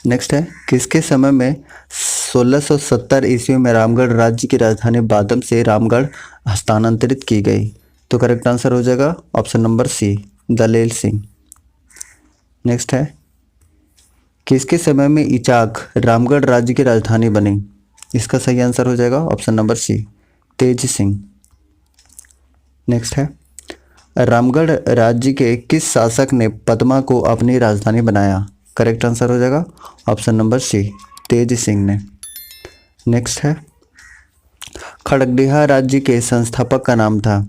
Next है, किसके समय में 1670 ईस्वी में रामगढ़ राज्य की राजधानी बादम से रामगढ़ हस्तांतरित की गई? तो करेक्ट आंसर हो जाएगा option number C, Dalel Singh. Next है, किसके समय में इचाक रामगढ़ राज्य की राजधानी बनी? इसका सही आंसर हो जाएगा ऑप्शन नंबर सी, तेज सिंह। नेक्स्ट है, रामगढ़ राज्य के किस शासक ने पद्मा को अपनी राजधानी बनाया? करेक्ट आंसर हो जाएगा ऑप्शन नंबर सी, तेज सिंह ने। नेक्स्ट है, खड़गडिहा राज्य के संस्थापक का नाम था?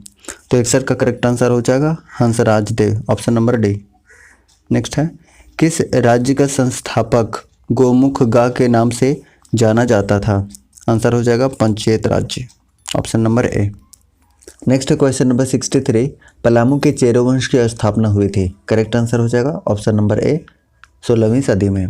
तो 61 का करेक्ट आंसर हो जाएगा हंसराज देव, ऑप्शन नंबर डी। नेक्स्ट है, किस राज्य का संस्थापक गोमुख गा के नाम से जाना जाता था? आंसर हो जाएगा पंचेत राज्य, option number A. Next question number 63, Palamu के चेरो वंश की स्थापना हुई थी? करेक्ट आंसर हो जाएगा ऑप्शन नंबर ए, 16वीं सदी में।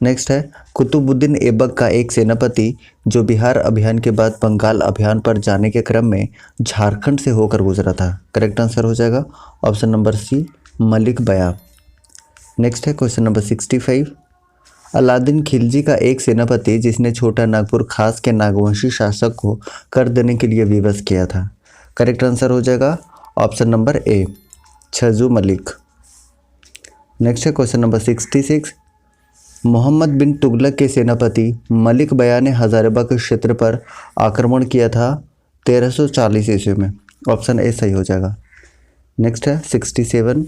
नेक्स्ट है, कुतुबुद्दीन ऐबक का एक सेनापति जो बिहार अभियान के बाद बंगाल अभियान पर जाने के क्रम में झारखंड से होकर गुजरा था? करेक्ट आंसर हो जाएगा option number C, Malik Bayab. Next है क्वेश्चन नंबर 65, अलादीन खिलजी का एक सेनापति जिसने छोटा नागपुर खास के नागवंशी शासक को कर देने के लिए विवश किया था? करेक्ट आंसर हो जाएगा option number A, Chhaju Malik. Next है क्वेश्चन नंबर 66, मोहम्मद बिन तुगलक के सेनापति मलिक बया ने हजारीबाग के क्षेत्र पर आक्रमण किया था 1340 ईस्वी में। ऑप्शन ए सही हो जाएगा। नेक्स्ट है 67।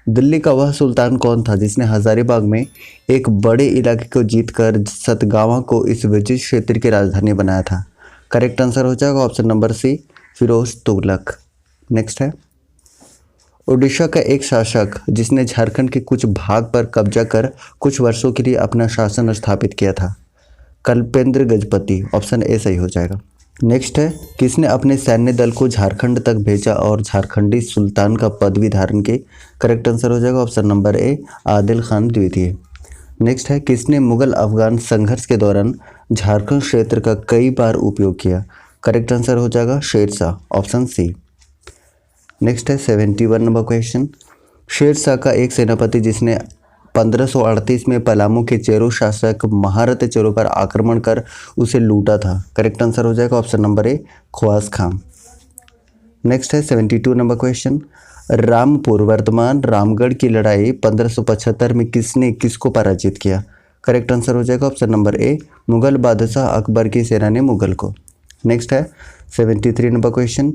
दिल्ली का वह सुल्तान कौन था जिसने हजारीबाग में एक बड़े इलाके को जीतकर सतगावा को इस विजित क्षेत्र की राजधानी बनाया था? करेक्ट आंसर हो जाएगा option number C, Firoz Tughlaq. Next है ओडिशा का एक शासक जिसने झारखंड के कुछ भाग पर कब्जा कर कुछ वर्षों के लिए अपना शासन स्थापित किया था? कल्पेंद्र गजपति। ऑप्शन ए सही हो जाएगा। नेक्स्ट है किसने अपने सैन्य दल को झारखंड तक भेजा और झारखंडी सुल्तान का पदवी धारण की? करेक्ट आंसर हो जाएगा ऑप्शन नंबर ए, आदिल खान द्वितीय। नेक्स्ट है किसने मुगल अफगान संघर्ष के दौरान झारखंड क्षेत्र का कई बार उपयोग किया? करेक्ट आंसर हो जाएगा शेरशाह। Option C. नेक्स्ट है 71 नंबर क्वेश्चन। शेरशाह का एक सेनापति जिसने 1538 में पलामू के चेरो शासक महारत चेरो पर आक्रमण कर उसे लूटा था? करेक्ट आंसर हो जाएगा option number A, Khawas Khan. Next है 72 नंबर क्वेश्चन। रामपुर वर्तमान रामगढ़ की लड़ाई 1575 में किसने किसको पराजित किया? करेक्ट आंसर हो जाएगा ऑप्शन नंबर ए, मुगल बादशाह अकबर की सेना ने मुगल को। नेक्स्ट है 73 नंबर क्वेश्चन।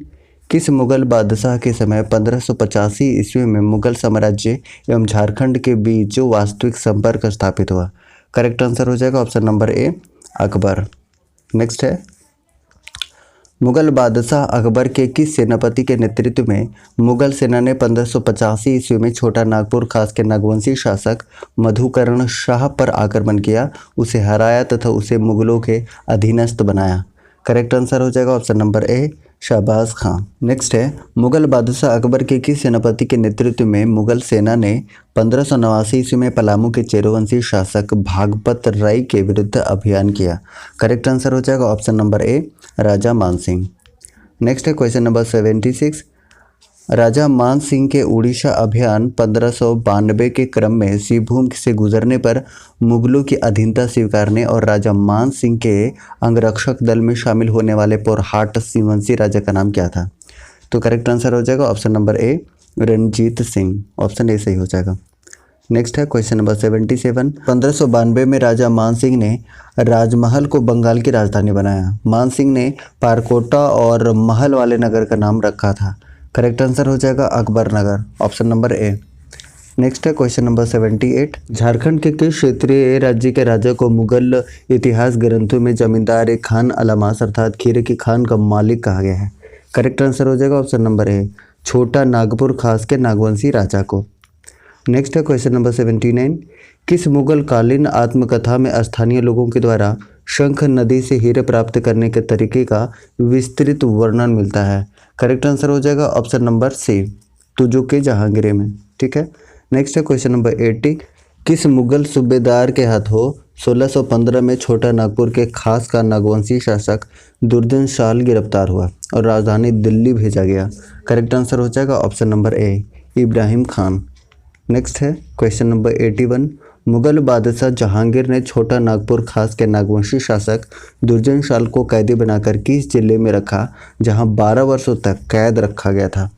किस मुगल बादशाह के समय 1585 ईस्वी में मुगल साम्राज्य एवं झारखंड के बीच जो वास्तविक संपर्क स्थापित हुआ? करेक्ट आंसर हो जाएगा ऑप्शन नंबर ए, अकबर। नेक्स्ट है मुगल बादशाह अकबर के किस सेनापति के नेतृत्व में मुगल सेना ने 1585 ईस्वी में छोटा नागपुर खास के नागवंशी शासक मधुकरण शाह पर आक्रमण किया, उसे हराया तथा उसे मुगलों के अधीनस्थ बनाया? करेक्ट आंसर हो जाएगा option number A, Shahbaz Khan. Next है मुगल बादशाह अकबर के किस सेनापति के नेतृत्व में मुगल सेना ने 1589 ईस्वी में पलामू के चेरोवंशी शासक भागपत राय के विरुद्ध अभियान किया? करेक्ट आंसर हो जाएगा ऑप्शन नंबर ए, राजा मान सिंह। नेक्स्ट है क्वेश्चन नंबर 76। राजा मान सिंह के उड़ीसा अभियान 1592 के क्रम में सिंहभूम से गुजरने पर मुगलों की अधीनता स्वीकारने और राजा मान सिंह के अंगरक्षक दल में शामिल होने वाले पोरहाट सिंहवंशी राजा का नाम क्या था? तो करेक्ट आंसर हो जाएगा option number A, Ranjit Singh. Option A सही हो जाएगा। नेक्स्ट है क्वेश्चन नंबर 77। 1592 में राजा मान सिंह ने राजमहल को बंगाल की राजधानी बनाया। मान सिंह ने पारकोटा और महल वाले नगर का नाम रखा था? करेक्ट आंसर हो जाएगा Akbar Nagar. Option number A. Next है क्वेश्चन नंबर 78। झारखंड के किस क्षेत्रीय राज्य के राजा को मुगल इतिहास ग्रंथों में जमींदार ए खान अलामास अर्थात खीरे की खान का मालिक कहा गया है? करेक्ट आंसर हो जाएगा ऑप्शन नंबर ए, छोटा नागपुर खास के नागवंशी राजा को। नेक्स्ट है क्वेश्चन नंबर 79। किस मुगल कालीन आत्मकथा में स्थानीय लोगों के द्वारा शंख नदी से हीरे प्राप्त करने के तरीके का विस्तृत वर्णन मिलता है? करेक्ट आंसर हो जाएगा ऑप्शन नंबर सी, तुजो के जहांगीर में। ठीक है। नेक्स्ट है क्वेश्चन नंबर 80। किस मुगल सूबेदार के हाथों 1615 में छोटा नागपुर के खास का नागवंशी शासक दुर्जन शाल गिरफ्तार हुआ और राजधानी दिल्ली भेजा गया? करेक्ट आंसर हो जाएगा ऑप्शन नंबर ए, इब्राहिम खान। नेक्स्ट है क्वेश्चन नंबर 81। मुगल बादशाह जहांगीर ने छोटा नागपुर खास के नागवंशी शासक दुर्जन शाल को कैदी बनाकर किस जिले में रखा जहां 12 वर्षों तक कैद रखा गया था?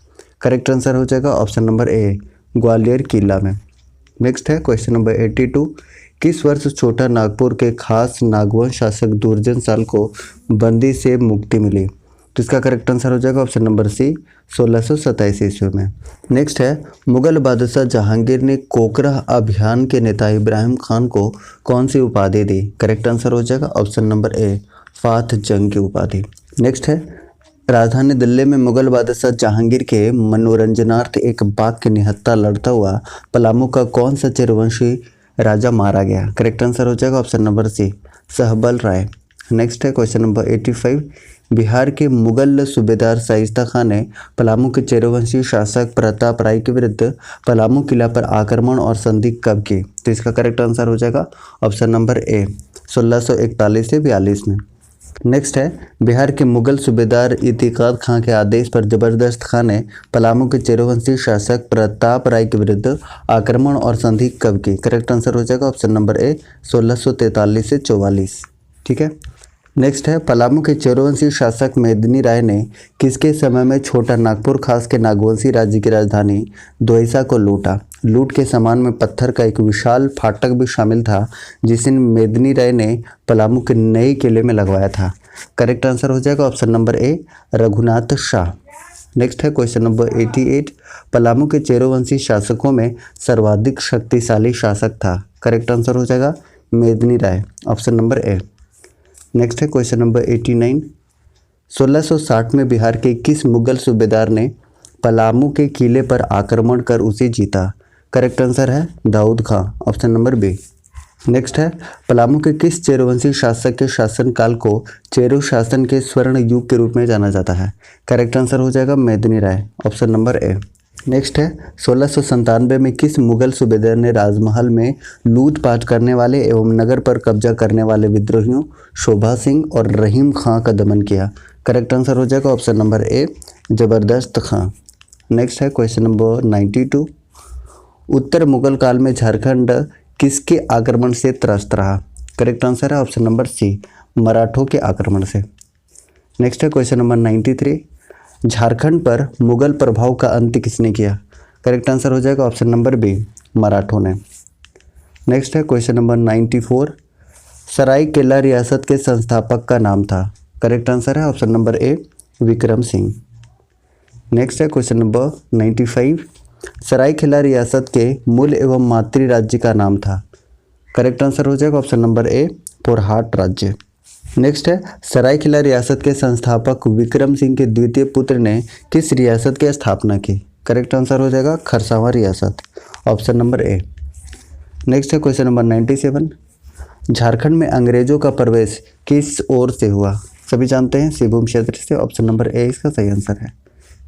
करेक्ट आंसर हो जाएगा ऑप्शन नंबर ए, ग्वालियर किला में। नेक्स्ट है क्वेश्चन नंबर 82। किस वर्ष छोटा नागपुर के खास नागवंश शासक दुर्जन शाल को बंदी से मुक्ति मिली? तो इसका करेक्ट आंसर हो जाएगा ऑप्शन नंबर सी, 1627 ईस्वी में। नेक्स्ट है मुगल बादशाह जहांगीर ने कोकरा अभियान के नेता इब्राहिम खान को कौन सी उपाधि दी? करेक्ट आंसर हो जाएगा ऑप्शन नंबर ए, फात जंग की उपाधि। नेक्स्ट है राजधानी दिल्ली में मुगल बादशाह जहांगीर के मनोरंजनार्थ एक बाघ की निहत्था लड़ता हुआ पलामू का कौन सा चेरवंशी राजा मारा गया? करेक्ट आंसर हो जाएगा ऑप्शन नंबर सी, सहबल राय। नेक्स्ट है क्वेश्चन नंबर 85। बिहार के मुगल सूबेदार शाइस्ता खान ने पलामू के चेरवंशी शासक प्रताप राय के विरुद्ध पलामू किला पर आक्रमण और संधि कब की? तो इसका करेक्ट आंसर हो जाएगा ऑप्शन नंबर ए, 1641 से 42 में। नेक्स्ट है बिहार के मुगल सूबेदार इतिकाद खां के आदेश पर जबरदस्त खान ने पलामू के चेरवंशी शासक प्रताप राय के विरुद्ध आक्रमण और संधि कब की? करेक्ट आंसर हो जाएगा ऑप्शन नंबर ए, 1643 से 44। ठीक है। नेक्स्ट है पलामू के चेरवंशी शासक मेदिनी राय ने किसके समय में छोटा नागपुर खास के नागवंशी राज्य की राजधानी द्वैसा को लूटा? लूट के सामान में पत्थर का एक विशाल फाटक भी शामिल था जिसे मेदिनी राय ने पलामू के नए किले में लगवाया था। करेक्ट आंसर हो जाएगा ऑप्शन नंबर ए रघुनाथ शाह। नेक्स्ट है क्वेश्चन नंबर 88। पलामू के चेरोवंशी शासकों में सर्वाधिक शक्तिशाली शासक था। करेक्ट आंसर हो जाएगा मेदिनी राय, ऑप्शन नंबर ए। नेक्स्ट है क्वेश्चन नंबर 89। 1660 में बिहार के किस मुगल सूबेदार ने पलामू के किले पर आक्रमण कर उसे जीता। करेक्ट आंसर है दाऊद खां, ऑप्शन नंबर बी। नेक्स्ट है पलामू के किस चेरोवंशी शासक के शासनकाल को चेरो शासन के स्वर्ण युग के रूप में जाना जाता है। करेक्ट आंसर हो जाएगा मेदिनी राय, ऑप्शन नंबर ए। नेक्स्ट है 1697 में किस मुगल सूबेदार ने राजमहल में लूटपाट करने वाले एवं नगर पर कब्जा करने वाले विद्रोहियों शोभा सिंह और रहीम खां का दमन किया। करेक्ट आंसर हो जाएगा ऑप्शन नंबर ए जबरदस्त खां। नेक्स्ट है क्वेश्चन नंबर 92। उत्तर मुगल काल में झारखंड किसके आक्रमण से त्रस्त रहा। करेक्ट आंसर है ऑप्शन नंबर सी मराठों के आक्रमण से। नेक्स्ट है क्वेश्चन नंबर 93। झारखंड पर मुगल प्रभाव का अंत किसने किया। करेक्ट आंसर हो जाएगा ऑप्शन नंबर बी मराठों ने। नेक्स्ट है क्वेश्चन नंबर 94। सरायकेला रियासत के संस्थापक का नाम था। करेक्ट आंसर है ऑप्शन नंबर ए विक्रम सिंह। नेक्स्ट है क्वेश्चन नंबर 95। सरायकेला रियासत के मूल एवं मातृ राज्य का नाम था। करेक्ट आंसर हो जाएगा ऑप्शन नंबर ए पोरहाट राज्य। नेक्स्ट है सरायकेला रियासत के संस्थापक विक्रम सिंह के द्वितीय पुत्र ने किस रियासत की स्थापना की। करेक्ट आंसर हो जाएगा खरसावां रियासत, ऑप्शन नंबर ए। नेक्स्ट है क्वेश्चन नंबर 97। झारखंड में अंग्रेजों का प्रवेश किस ओर से हुआ। सभी जानते हैं सिंहभूम क्षेत्र से, ऑप्शन नंबर ए इसका सही आंसर है।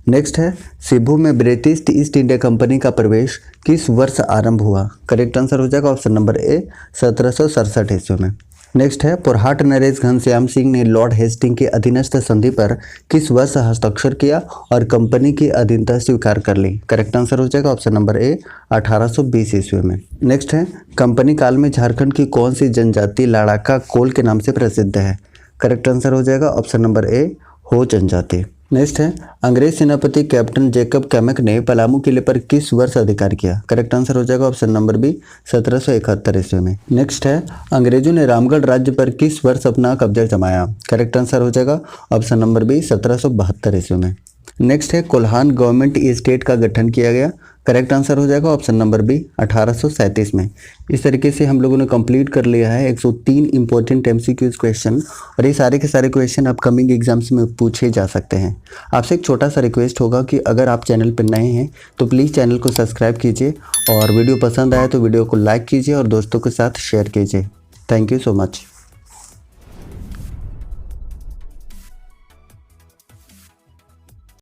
नेक्स्ट है सिंहभूम में ब्रिटिश ईस्ट इंडिया कंपनी का प्रवेश किस वर्ष आरंभ हुआ। करेक्ट आंसर हो जाएगा ऑप्शन नंबर ए 1767 ईस्वी में। नेक्स्ट है पोरहाट नरेश घनश्याम सिंह ने लॉर्ड हेस्टिंग के अधीनस्थ संधि पर किस वर्ष हस्ताक्षर किया और कंपनी की अधीनता स्वीकार कर ली। करेक्ट आंसर हो जाएगा ऑप्शन नंबर ए 1820 ईस्वी में। नेक्स्ट है कंपनी काल में झारखंड की कौन सी जनजाति लड़ाका कोल के नाम से प्रसिद्ध है। करेक्ट आंसर हो जाएगा ऑप्शन नंबर ए हो जनजाति। नेक्स्ट है अंग्रेज सेनापति कैप्टन जैकब कैमक ने पलामू किले पर किस वर्ष अधिकार किया। करेक्ट आंसर हो जाएगा ऑप्शन नंबर बी 1771 ईस्वी में। नेक्स्ट है अंग्रेजों ने रामगढ़ राज्य पर किस वर्ष अपना कब्जा जमाया। करेक्ट आंसर हो जाएगा ऑप्शन नंबर बी 1772 ईस्वी में। नेक्स्ट है कोल्हान गवर्नमेंट स्टेट का गठन किया गया। करेक्ट आंसर हो जाएगा ऑप्शन नंबर बी 1837 में। इस तरीके से हम लोगों ने कंप्लीट कर लिया है 103 इंपॉर्टेंट एमसीक्यूज क्वेश्चन और ये सारे के सारे क्वेश्चन अपकमिंग एग्जाम्स में पूछे जा सकते हैं। आपसे एक छोटा सा रिक्वेस्ट होगा कि अगर आप चैनल पर नए हैं तो प्लीज़ चैनल को सब्सक्राइब कीजिए और वीडियो पसंद आए तो वीडियो को लाइक कीजिए और दोस्तों के साथ शेयर कीजिए। Thank you so much.